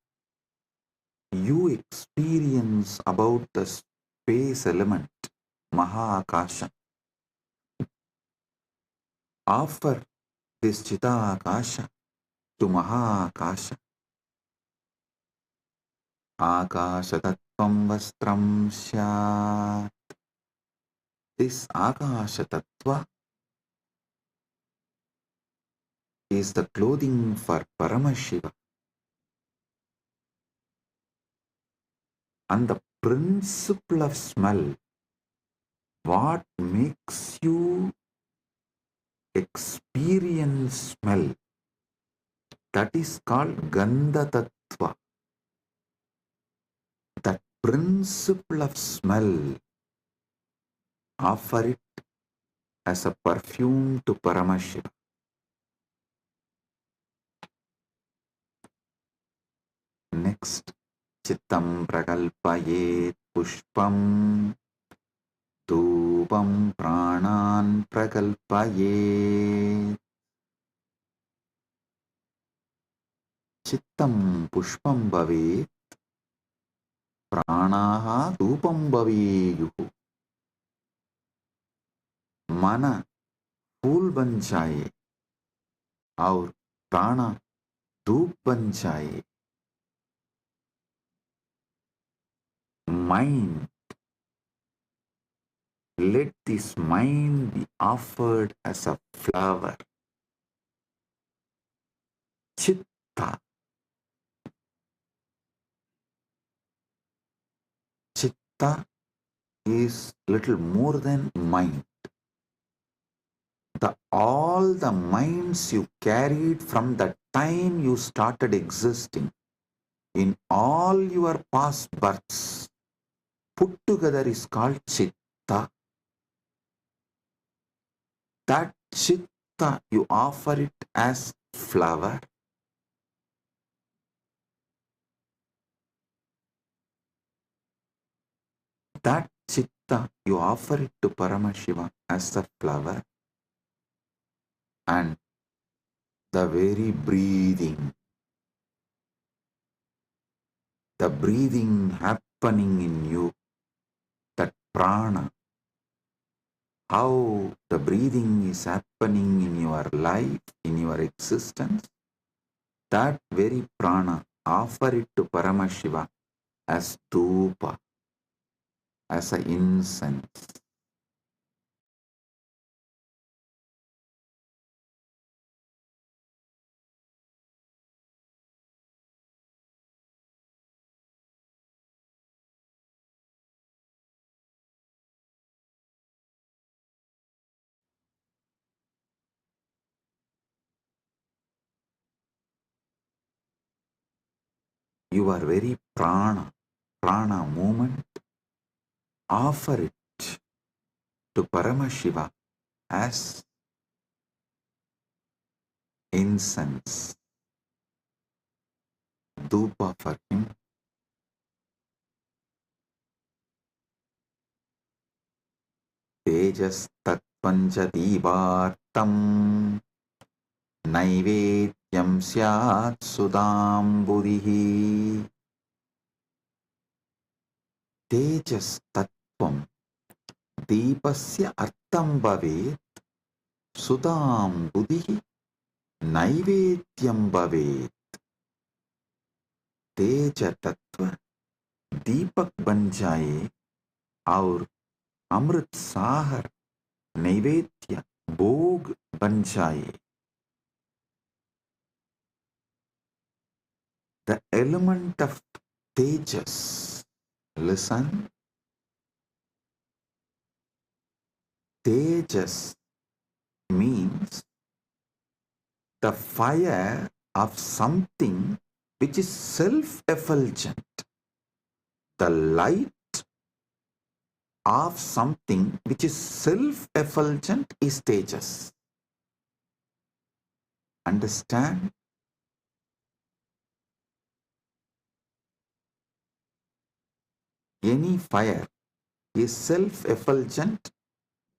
you experience about the space element, Mahakasha. Offer this Chitakasha to Mahakasha. Akasha Tattvam Vastram Syat. This Akasha Tattva is the clothing for Paramashiva. And the principle of smell, what makes you experience smell, that is called Gandha Tattva. That principle of smell, offer it as a perfume to Paramashiva. Next, Chittam Prakalpayet Pushpam Dhupam Pranan Prakalpayet. Chittam Pushpam Bhavet Pranaha Dhupam Bhaveyuhu. Mana फूल बन जाए और प्राणा धूप बन जाए. Mind, let this mind be offered as a flower. Chitta. Chitta is little more than mind. All the minds you carried from the time you started existing in all your past births put together is called Chitta. That Chitta, you offer it as flower. That Chitta, you offer it to Paramashiva as a flower. And the very breathing happening in you, that prana, how the breathing is happening in your life, in your existence, that very prana, offer it to Paramashiva as dhupa, as an incense. your very prana movement, offer it to Paramashiva as incense, dhupa for him. Tejas tattvanja divartam naivedyam syat sudamburihi. Tejas tattvam दीपस्य अर्थं भवेत् सुधां बुधिः नैवेद्यं भवेत्. तेज तत्व दीपक बन जाए और अमृत सागर नैवेद्य भोग बन जाए. The element of tejas, listen, tejas means the fire of something which is self-effulgent, the light of something which is self-effulgent is tejas. Understand? Any fire is self-effulgent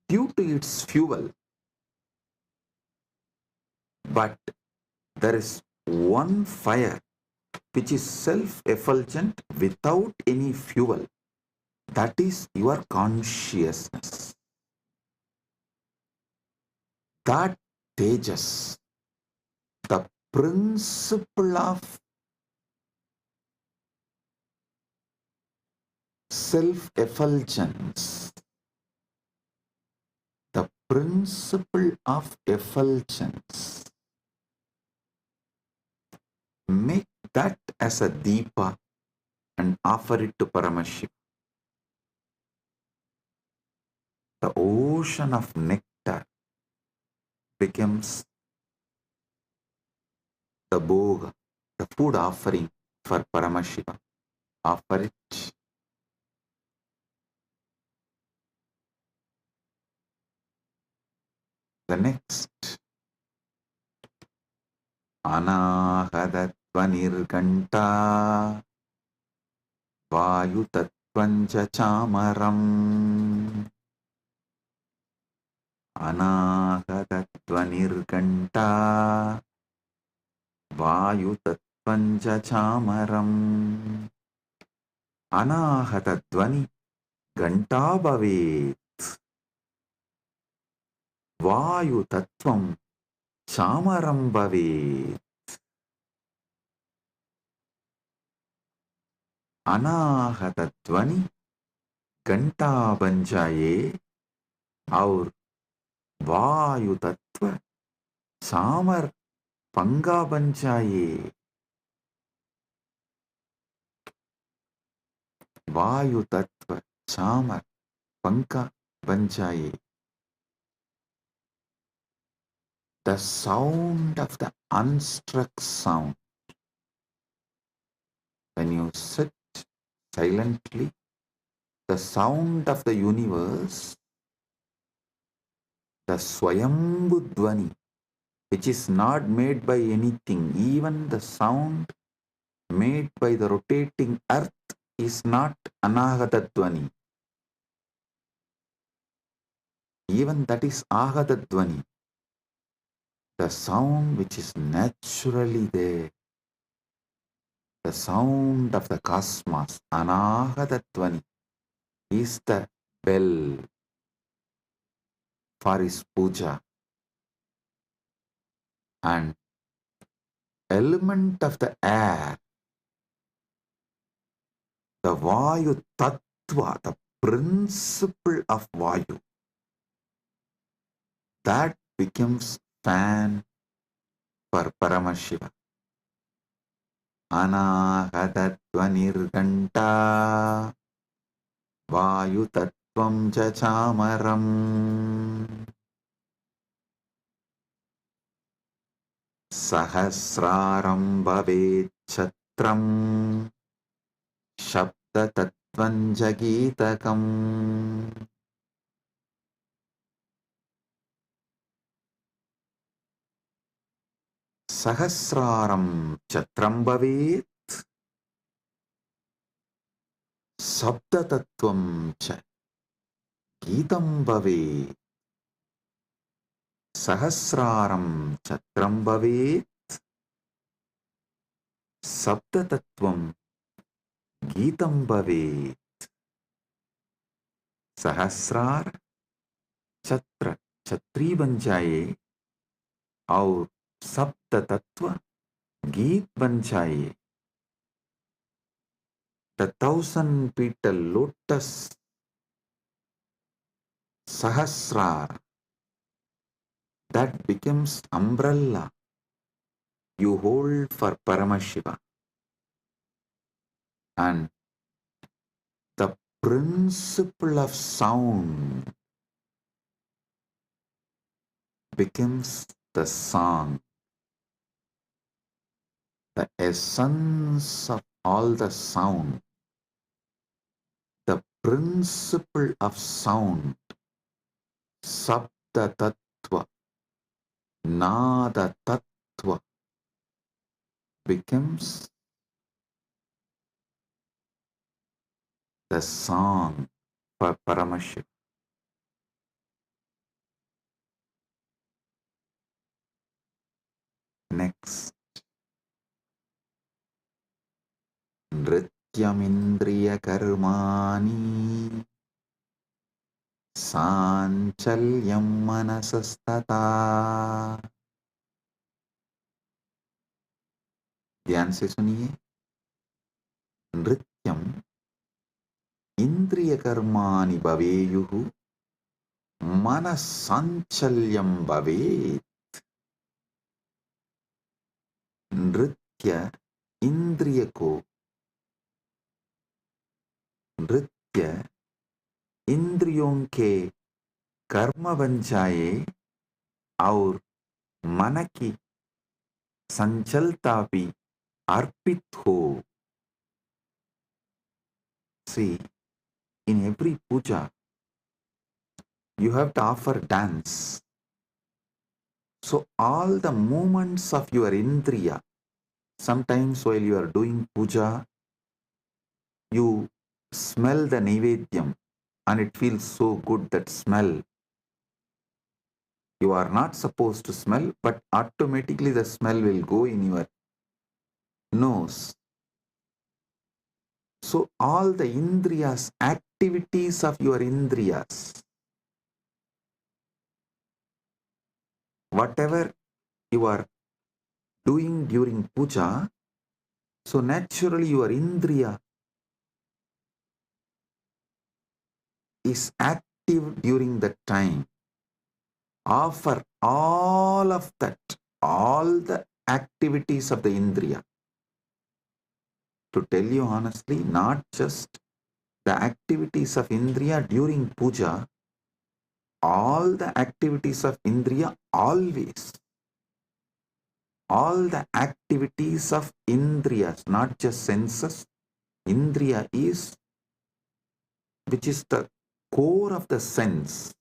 due to its fuel. But there is one fire which is self-effulgent without any fuel. That is your consciousness. That tejas, the principle of self-effulgence, the principle of effulgence, make that as a deepa and offer it to Paramashiva. The ocean of nectar becomes the bhoga, the food offering for Paramashiva. Offer it. The next, Anahadatvanirganta Vayutatvanja chamaram. Anahadatvanirganta Vayutatvanja chamaram. Anahatattvani ganta bhavet. Vayu tattvam chamaram bhavet. Anahatattvani घंटा बन जाए और वायु तत्व चामर पंगा बन जाए. वायु तत्व चामर पंखा बन जाए. The sound of the unstruck sound. When you sit silently, the sound of the universe, the Swayambhu Dvani, which is not made by anything, even the sound made by the rotating earth is not Anahata Dvani. Even that is Ahata Dvani. The sound which is naturally there, the sound of the cosmos, Anahata Dvani, is the bell for his puja. And element of the air, the Vayu Tattva, the principle of Vayu, that becomes fan for Paramashiva. Anahatatvanirganta Vayu Tattvam Chamaram. Sahasraram Bhavet క్షేత్రం శబ్దతత్వం జగీతకం సహస్రారం ఛత్రం భవేత్ శబ్దతత్వం చ గీతం భవేత్ సహస్రారం ఛత్రం భవేత్ శబ్దతత్వం गीतं भवेत् सहस्रार छत्र छत्री बन जाए और सप्त तत्व गीत बन जाए. The 1,000-petal lotus sahasrar that becomes umbrella you hold for Paramashiva. And the principle of sound becomes the song. The essence of all the sound, the principle of sound, Sabda Tattva, Nada Tattva, becomes the song for Paramashiva. Next, Nrityamindriya Karmani Sanchalyam Manasastata. ध्यान से सुनिए. नृत्यम इंद्रिय कर्माणि भवेयुः मनस्साञ्चल्यं भवेत्. नृत्य इंद्रिय को नृत्य इंद्रियों के कर्म बन जाए और मन की संचलता भी अर्पित हो. See, in every puja, you have to offer dance. So all the movements of your indriya, sometimes while you are doing puja, you smell the naivedyam and it feels so good, that smell. You are not supposed to smell, but automatically the smell will go in your nose. So all the indriyas, activities of your indriyas, whatever you are doing during puja, so naturally your indriya is active during that time. Offer all of that, all the activities of the indriya. To tell you honestly, not just the activities of indriya during puja, all the activities of indriya always. All the activities of indriyas, not just senses. Indriya is, which is the core of the sense.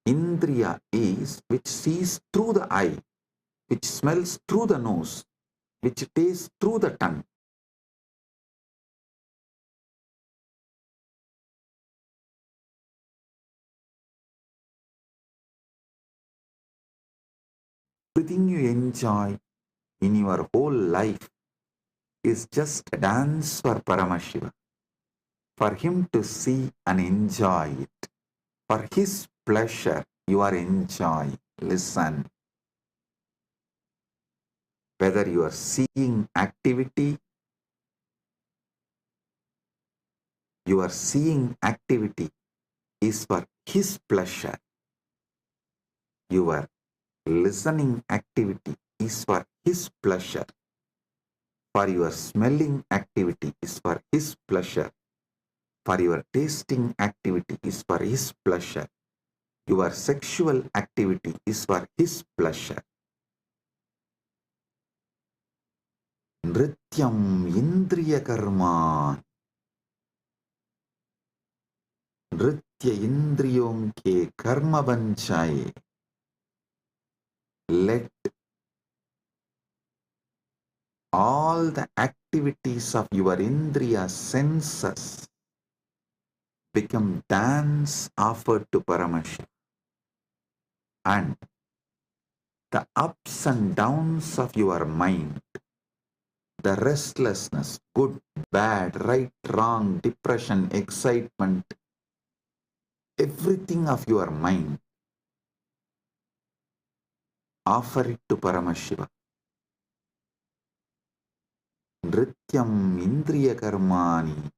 Indriya is which sees through the eye, which smells through the nose, which tastes through the tongue. Everything you enjoy in your whole life is just a dance for Paramashiva, for him to see and enjoy it. For his pleasure, you are enjoying. Listen. Whether you are seeing activity, your seeing activity is for his pleasure. Your listening activity is for his pleasure. For your smelling activity is for his pleasure. For your tasting activity is for his pleasure. Your sexual activity is for his pleasure. नृत्यम इंद्रिय कर्मा, नृत्य इंद्रियों के कर्म बन जाए. Let all the activities of your indriya senses become dance offered to Paramashiva, and the ups and downs of your mind, the restlessness, good, bad, right, wrong, depression, excitement, everything of your mind, offer it to Paramashiva. Nrityam indriya karmani,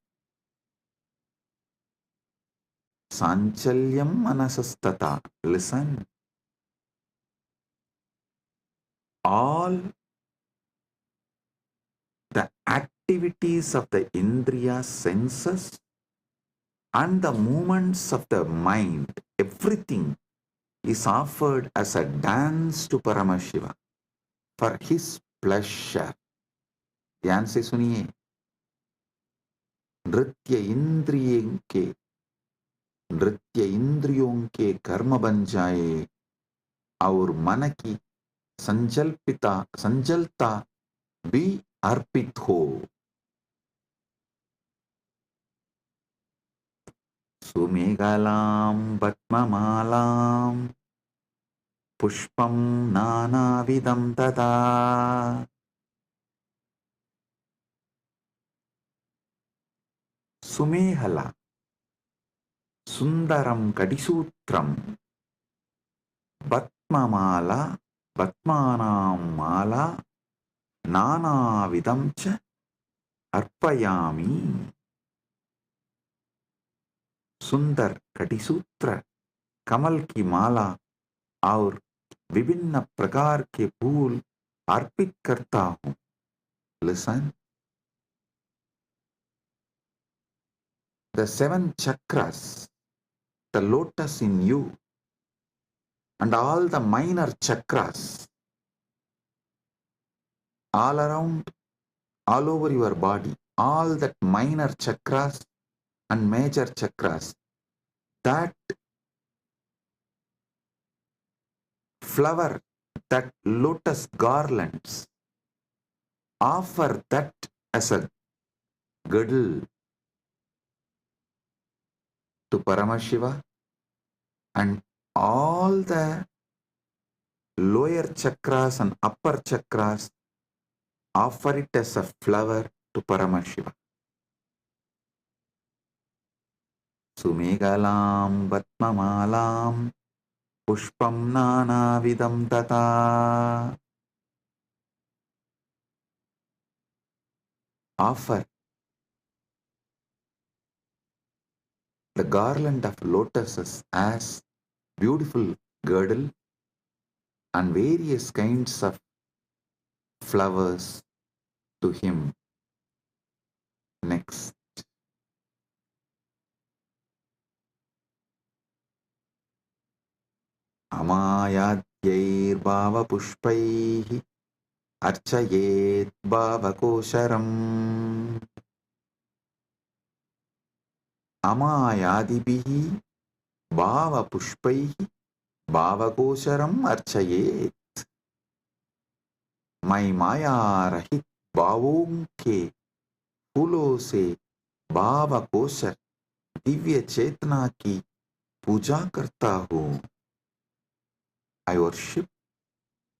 sanchalyam manasastata. Listen. All the activities of the indriya senses and the movements of the mind, everything is offered as a dance to Paramashiva for his pleasure. ध्यान से सुनिए. नृत्य इंद्रियों के कर्म बन जाए और मन की संजलता भी अर्पित हो. सुमेघलां पद्ममालां पुष्पं नानाविधं तदा. सुमेहला, सुंदरम कडिसूत्रम, पद्ममाला, पद्मानां माला, नानाविधं च अर्पयामि. सुंदर कटिसूत्र, कमल की माला और विभिन्न प्रकार के फूल अर्पित करता हूं. Listen. The 7 chakras, the lotus in you, and all the minor chakras, all around, all over your body, all that minor chakras and major chakras, that flower, that lotus garlands, offer that as a girdle to Paramashiva, and all the lower chakras and upper chakras offer it as a flower to Paramashiva. Sumegalam Vatmamalam Pushpam Nanavidam Tata. Offer the garland of lotuses as beautiful girdle and various kinds of flowers to him. Next. Amayadyir bhava pushpaihi archayet bhava kosharam. Amayadibihi bhava pushpaihi bhava kosharam archayet. मैं माया रहित भावों के फूलों से भाव kosher Divya चेतना की पूजा करता हूँ. I worship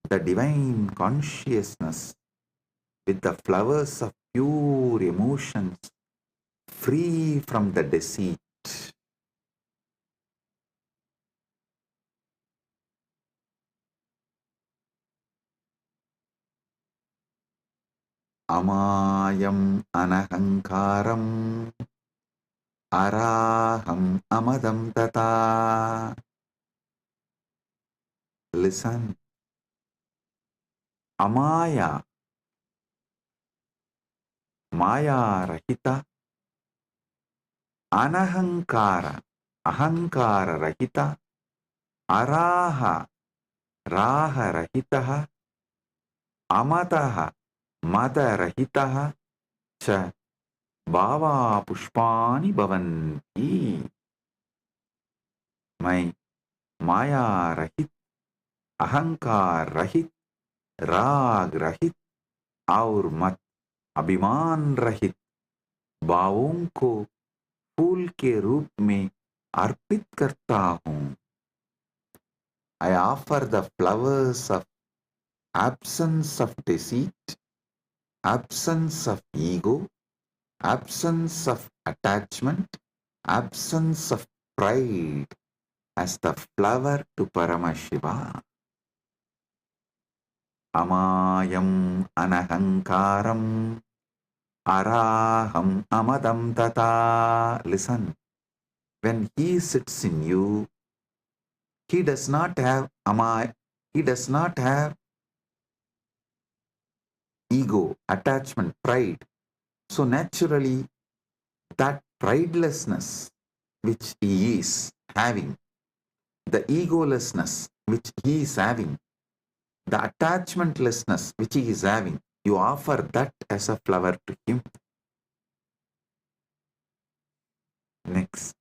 the divine consciousness with the flowers of pure emotions, free from the deceit. Amayam anahankaram araham amadam tata. Listen. Amaya, Maya Rahita, Anahankara, Ahankara Rahita, Araha, Raha Rahitaha, Amataha, Madarahitah cha bhava pushpani bhavanti. मैं माया रहित, अहंकार रहित, राग रहित और मत अभिमान रहित भावों को फूल के रूप में अर्पित करता हूँ. I offer the flowers of absence of deceit, absence of ego, absence of attachment, absence of pride as the flower to Paramashiva. Amayam anahankaram araham amadam tata. Listen, when he sits in you, he does not have he does not have ego, attachment, pride. So naturally, that pridelessness which he is having, the egolessness which he is having, the attachmentlessness which he is having, you offer that as a flower to him. Next.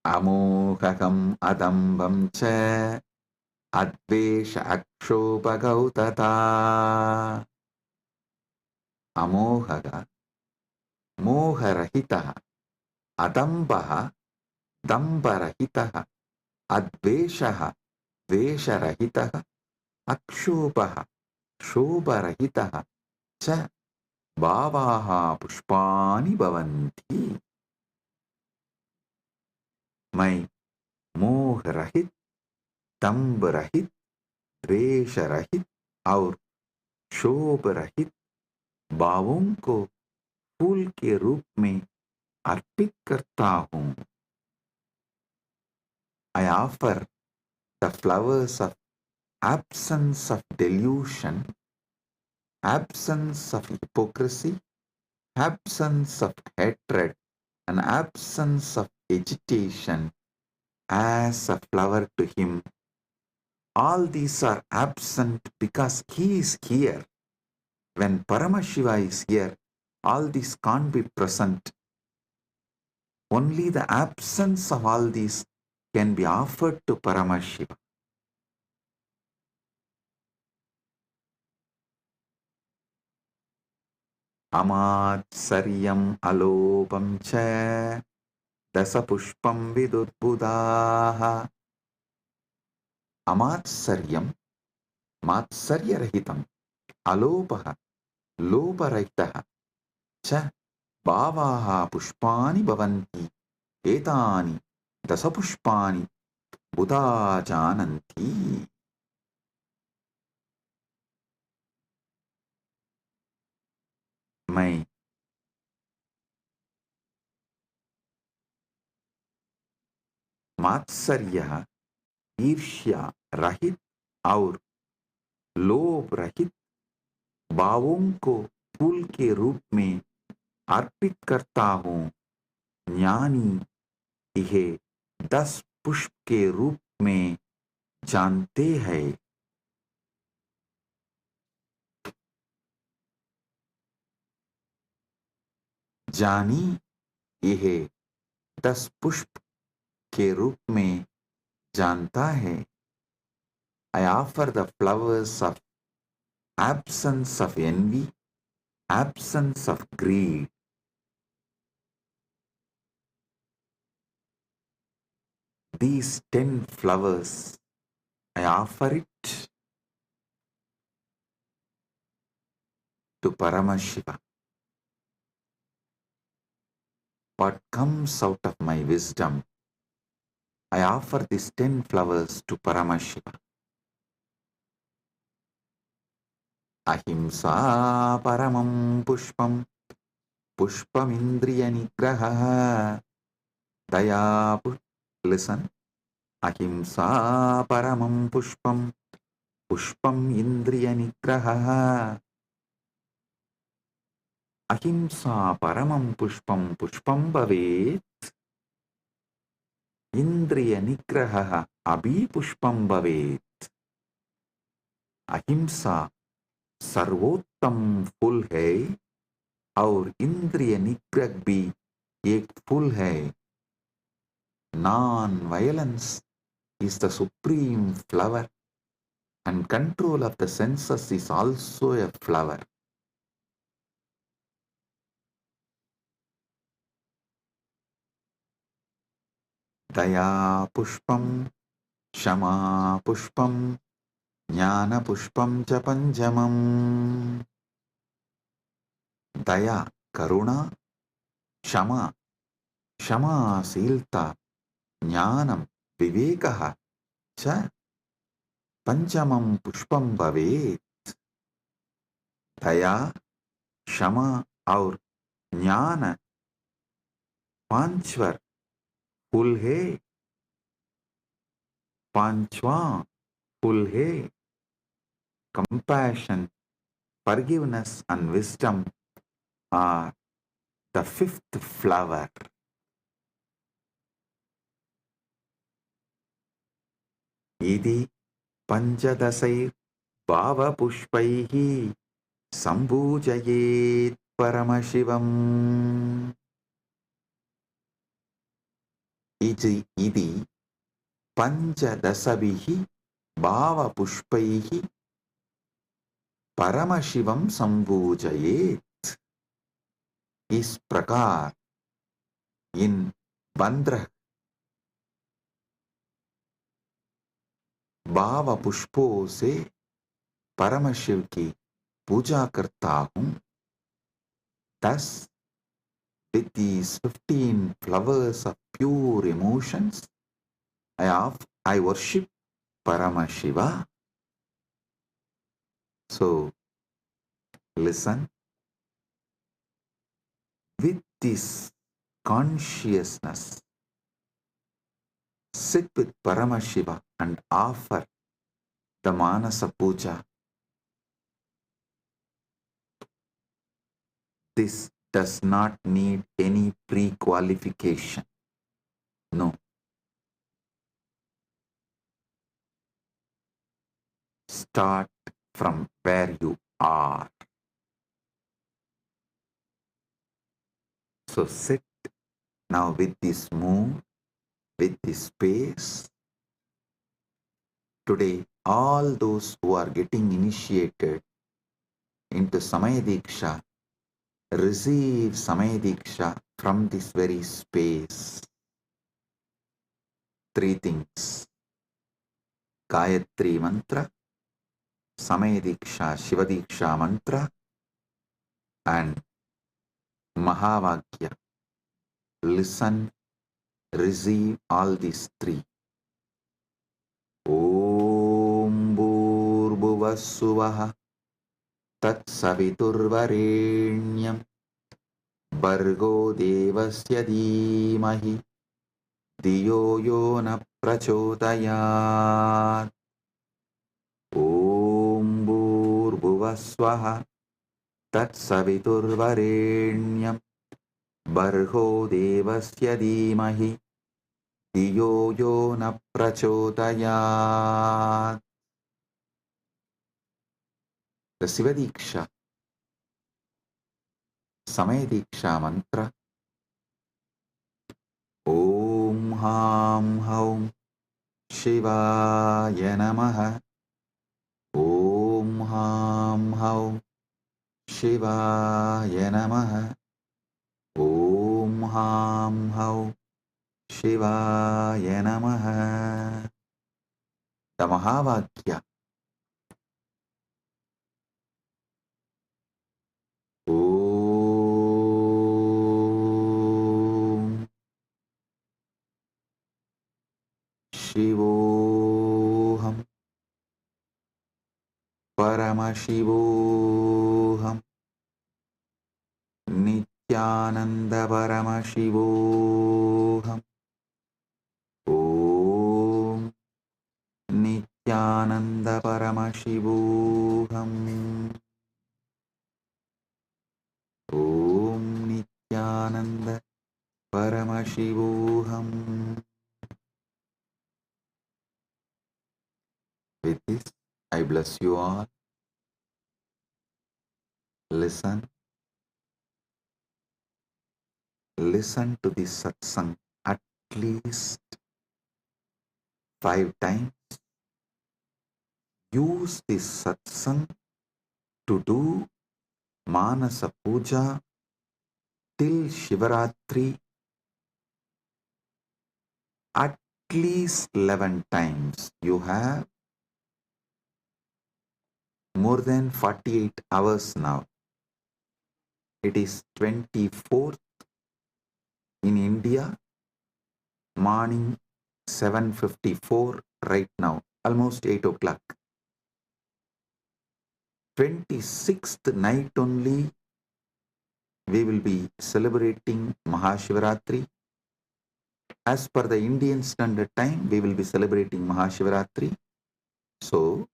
Amohakam adambam cha advesha akshobhagautata. Amohaga, moharahitaha, adambaha, dambarahitaha, adveshaha, vesharahitaha, akshobhaha, shobharahitaha cha bhavaha pushpani bhavanti. मैं मोह रहित, दंभ रहित, द्वेष रहित और शोभ रहित भावों को फूल के रूप में अर्पित करता हूँ. I offer the flowers of absence of delusion, absence of hypocrisy, absence of hatred, and absence of agitation as a flower to him. All these are absent because he is here. When Paramashiva is here, all these can't be present. Only the absence of all these can be offered to Paramashiva. Amatsariyam alopam cha dasapushpam vidudbudaha. Amatsaryam, matsaryarahitam, alopaha, loparahitaha cha bhavaha pushpani bhavanti. Etani dasapushpani buddha jananti. मैं मात्सर्य, ईर्ष्या रहित और लोभ रहित भावों को फूल के रूप में अर्पित करता हूँ. ज्ञानी इहे 10 पुष्प के रूप में जानते हैं. जानी यह 10 पुष्प के रूप में जानता है. I offer the flowers of absence of envy, absence of greed. These 10 flowers, I offer it to Paramashiva. What comes out of my wisdom, I offer these 10 flowers to Paramashiva. Ahimsa paramam pushpam, pushpam indriya nigraha, daya. Listen. Ahimsa paramam pushpam, pushpam indriya nigraha. Ahimsa paramam pushpam, pushpam bhavet. Indriya nigraha abhi pushpam bhavet. अहिंसा सर्वोत्तम फूल है और इंद्रिय निग्रह भी एक फूल है. Non-violence is the supreme flower and control of the senses is also a flower. Daya pushpam, Shama pushpam, Jnana pushpam cha panjamam. Daya karuna, Shama Shamasīlta, Jnanam Vivekaha cha Panchamam Pushpam Bhavet. दया क्षमा और ज्ञान पांचवर फूल है. पांचवा फूल है. Compassion, forgiveness and wisdom are the fifth flower. इति पंचदशैर् भावपुष्पैः सम्पूजयेत् परमशिवम्. इति पंचदशभिः भावपुष्पैः परमशिवं सम्पूजयेत्. इस प्रकार इन 15 भाव पुष्पों से परमशिव की पूजा करता हूँ. Thus, with these 15 flowers of pure emotions, I worship Paramashiva. So, listen. With this consciousness, sit with Paramashiva and offer the Manasa Puja. This does not need any pre-qualification. No. Start from where you are. So sit now with this mood, with this space. Today, all those who are getting initiated into Samaya Diksha receive Samaya Diksha from this very space. 3 things. Gayatri Mantra, Samaya Diksha, Shiva Diksha Mantra, and Mahavakya. Listen, receive all these 3. Om Bhurбhuvah Tat Saviturvarenyam Bhargo Devasya Dhimahi Diyo Yo Na Prachodayat. Om Bhurбhuvah Tat Saviturvarenyam Bhargo Devasya Dhimahi Diyo Yo Na Prachodayat. The Shiva Diksha, Samaya Diksha Mantra. Om Ham Haum Shivaya Namaha. Om Ham Haum Shivaya Namaha. Om Ham Haum Shivaya Namaha. The Mahavakya. Om Shivoham Paramashivoham Nityananda Paramashivoham. Om Nityananda Paramashivoham. Om Nityananda Paramashivoham. With this, I bless you all. Listen to this satsang at least 5 times. Use this satsang to do Manasa Puja till Shivaratri at least 11 times. You have more than 48 hours now. It is 24th in India, morning 7:54 right now, almost 8 o'clock. 26th night only we will be celebrating Mahashivaratri. As per the Indian Standard Time, we will be celebrating Mahashivaratri. So,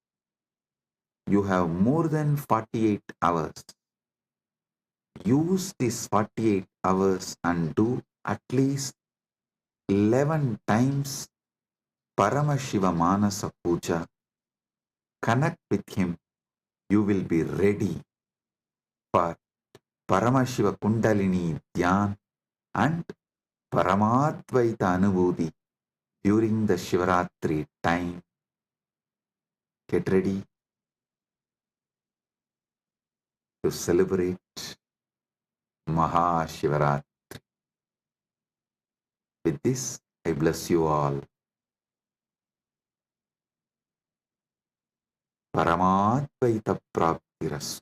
you have more than 48 hours. Use these 48 hours and do at least 11 times Paramashiva Manasa Puja. Connect with him. You will be ready for Paramashiva Kundalini Dhyan and Paramadvaita Anubhuti during the Shivaratri time. Get ready to celebrate Mahashivaratri. With this, I bless you all. Paramadvaita Praptirastu.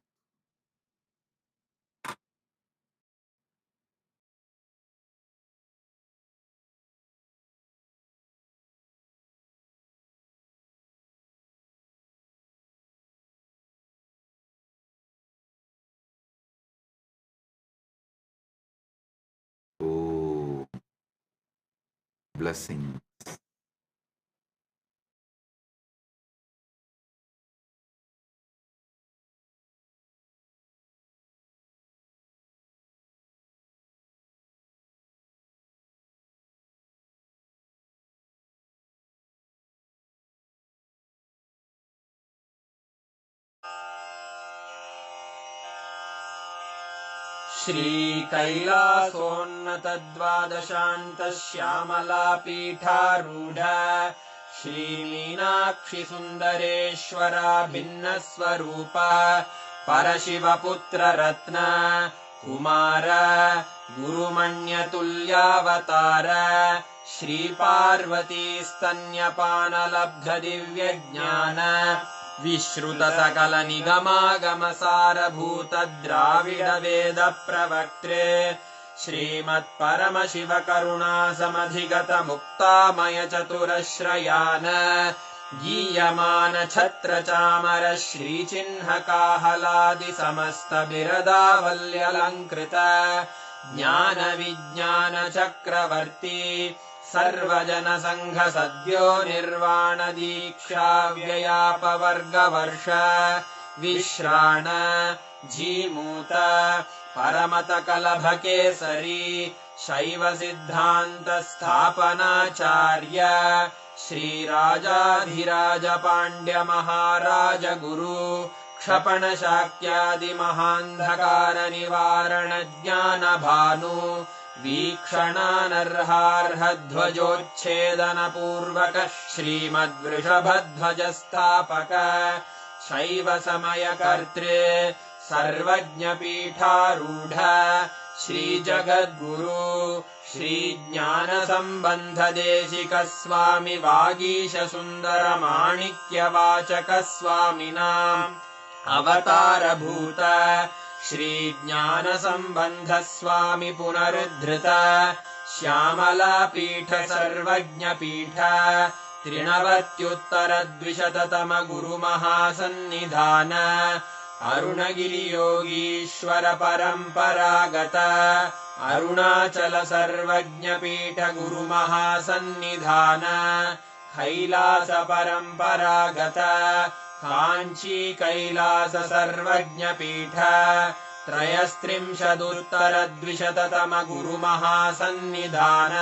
Oh, blessings. श्रीकैलासोन्नतद्वादशान्तश्यामलापीठारूढ श्रीमीनाक्षिसुन्दरेश्वरा भिन्नस्वरूप परशिवपुत्ररत्न Kumar गुरुमण्यतुल्यावतार श्रीपार्वतीस्तन्यपानलब्धदिव्यज्ञान विश्रुतसकलनिगमागमसारभूत द्राविडवेद प्रवक्त्रे श्रीमत्परमशिवकरुणासमधिगत मुक्तामय चतुरश्रयान गीयमान छत्रचामर श्रीचिह्नकाहलादि समस्त बिरदावल्यलङ्कृत ज्ञानविज्ञान चक्रवर्ती सर्वजन संघ सद्यो निर्वाण दीक्षा व्ययापवर्गवर्ष विश्राण जीमूत परमत कलभकेसरी शैव सिद्धान्त स्थापनाचार्य श्रीराजाधिराज पाण्ड्य महाराज गुरु क्षपण शाक्यादि महान्धकार निवारण ज्ञान भानु वीक्षणानर्हार्हध्वजोच्छेदन पूर्वक श्रीमद्वृषभध्वजस्थापक शैव समय कर्त्रे सर्वज्ञपीठारूढ श्रीजगद्गुरु श्रीज्ञानसम्बन्ध देशिक स्वामि वागीश सुन्दर माणिक्यवाचक स्वामिनाम् अवतारभूत श्रीज्ञानसम्बन्ध स्वामि पुनरुद्धृत श्यामलापीठ सर्वज्ञपीठ 93 गुरुमहासन्निधान अरुणगिरियोगीश्वर परम्परागत अरुणाचल सर्वज्ञपीठ गुरुमहासन्निधान कैलास परम्परागत काञ्ची कैलास सर्वज्ञपीठ 33 गुरुमहासन्निधान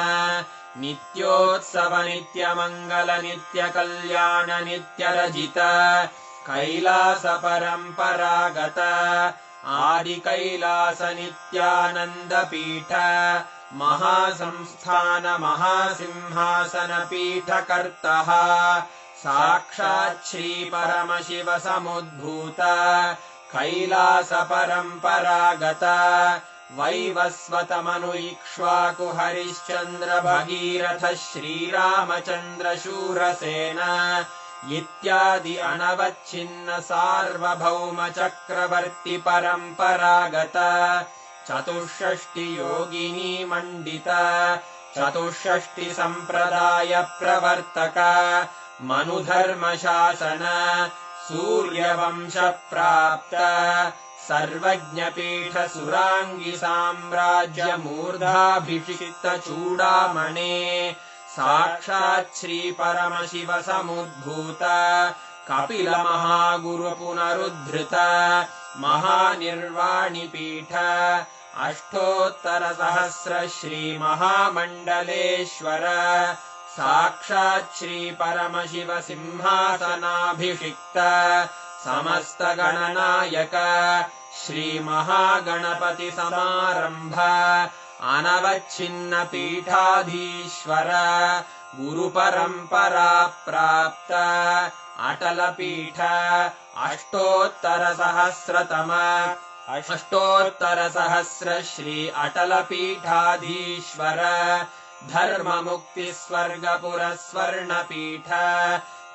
नित्योत्सव नित्यमङ्गल नित्यकल्याण नित्यरजित कैलास परम्परागत आदिकैलास नित्यानन्द पीठ महासंस्थान महासिंहासन पीठकर्तः साक्षात् श्री परमशिव समुद्भूत कैलास परम्परागत वैवस्वत मनु इक्ष्वाकु हरिश्चन्द्र भगीरथ श्रीरामचन्द्र शूरसेन इत्यादि अनवच्छिन्न सार्वभौम चक्रवर्ति परम्परागत चतुष्षष्टि योगिनी मण्डित चतुष्षष्टि सम्प्रदाय प्रवर्तक मनुधर्म शासन सूर्यवंश प्राप्त सर्वज्ञपीठ सुरांगी साम्राज्य मूर्धाभिषिक्त चूडामणे साक्षात् श्री परमशिव समुद्भूत कपिल महागुरु पुनरुद्धृत महानिर्वाणि पीठ अष्टोत्तर सहस्र श्री महामण्डलेश्वर साक्षात् श्री परमशिव सिंहासनाभिषिक्त समस्त गणनायक श्री महागणपति समारंभ अनवच्छिन्न पीठाधीश्वर गुरु परंपरा प्राप्त अटल पीठ अष्टोत्तर सहस्र श्री अटल पीठाधीश्वर धर्म मुक्ति स्वर्गपुर स्वर्ण पीठ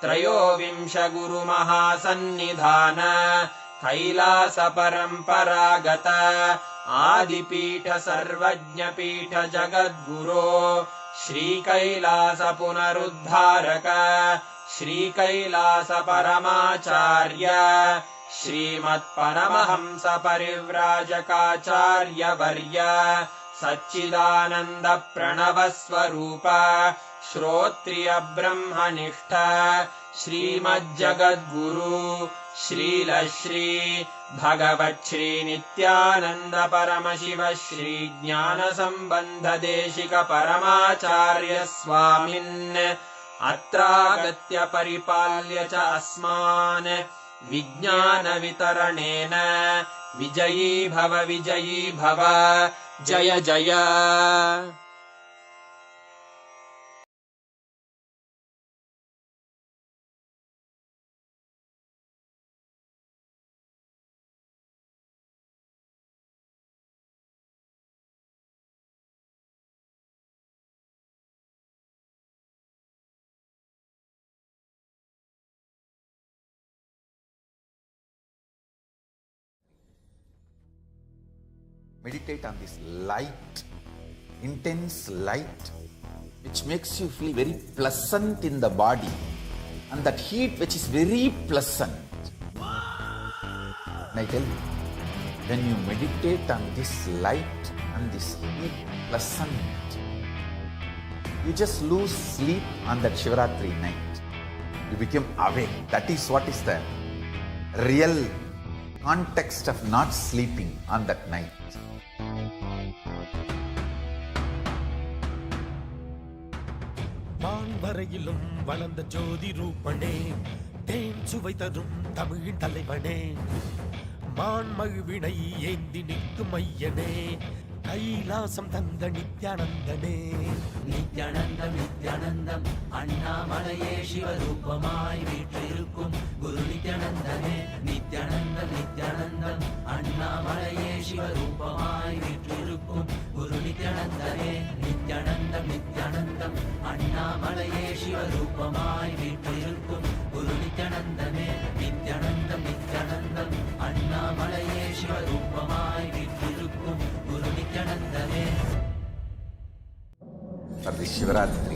त्रयोविंश गुरु महासन्निधान कैलास परम्परागत आदिपीठ सर्वज्ञ पीठ जगद्गुरो श्री कैलास पुनरुद्धारक श्री कैलास परमाचार्य श्रीमत्परमहंस परिव्राजकाचार्य वर्य सच्चिदानंद प्रणव स्वरूप श्रोत्रिय ब्रह्मनिष्ठ श्रीमज्जगद्गुरु श्रीलश्री भगवच्छ्री नित्यानंद परमशिव श्री ज्ञान संबंध देशिक परमाचार्य स्वामिन् अत्रागत्य परिपाल्य च अस्मान् विज्ञान वितरणेन विजयी भव जय जय। Meditate on this light, intense light, which makes you feel very pleasant in the body, and that heat which is very pleasant. And I tell you, when you meditate on this light and this heat pleasant, you just lose sleep on that Shivaratri night. You become awake. That is what is the real context of not sleeping on that night. வான்வரையிலும் வளர்ந்த ஜோதி ரூபனே தேன் சுவை தரும் தமிழின் தலைவனே மான்மகிழ்வினை ஏந்தி நிற்கும் ஐயனே கைலாசம் தந்த நித்யானந்தனே நித்யானந்தம் நித்யானந்தம் அண்ணாமலையே சிவரூபமாய் வீற்றிருக்கும் குரு நித்யானந்தனே நித்யானந்தம் நித்யானந்தம் அண்ணாமலையே சிவரூபமாய் வீற்றிருக்கும் குரு நித்யானந்தனே நித்யானந்தம் நித்யானந்தம் அண்ணாமலையே சிவரூபமாய் வீற்றிருக்கும் குரு நித்யானந்தனே நித்யானந்தம் நித்யானந்தம் அண்ணாமலையே சிவரூபமாய் வீற்றிருக்கும் குரு நித்யானந்தனே. For this Shivaratri,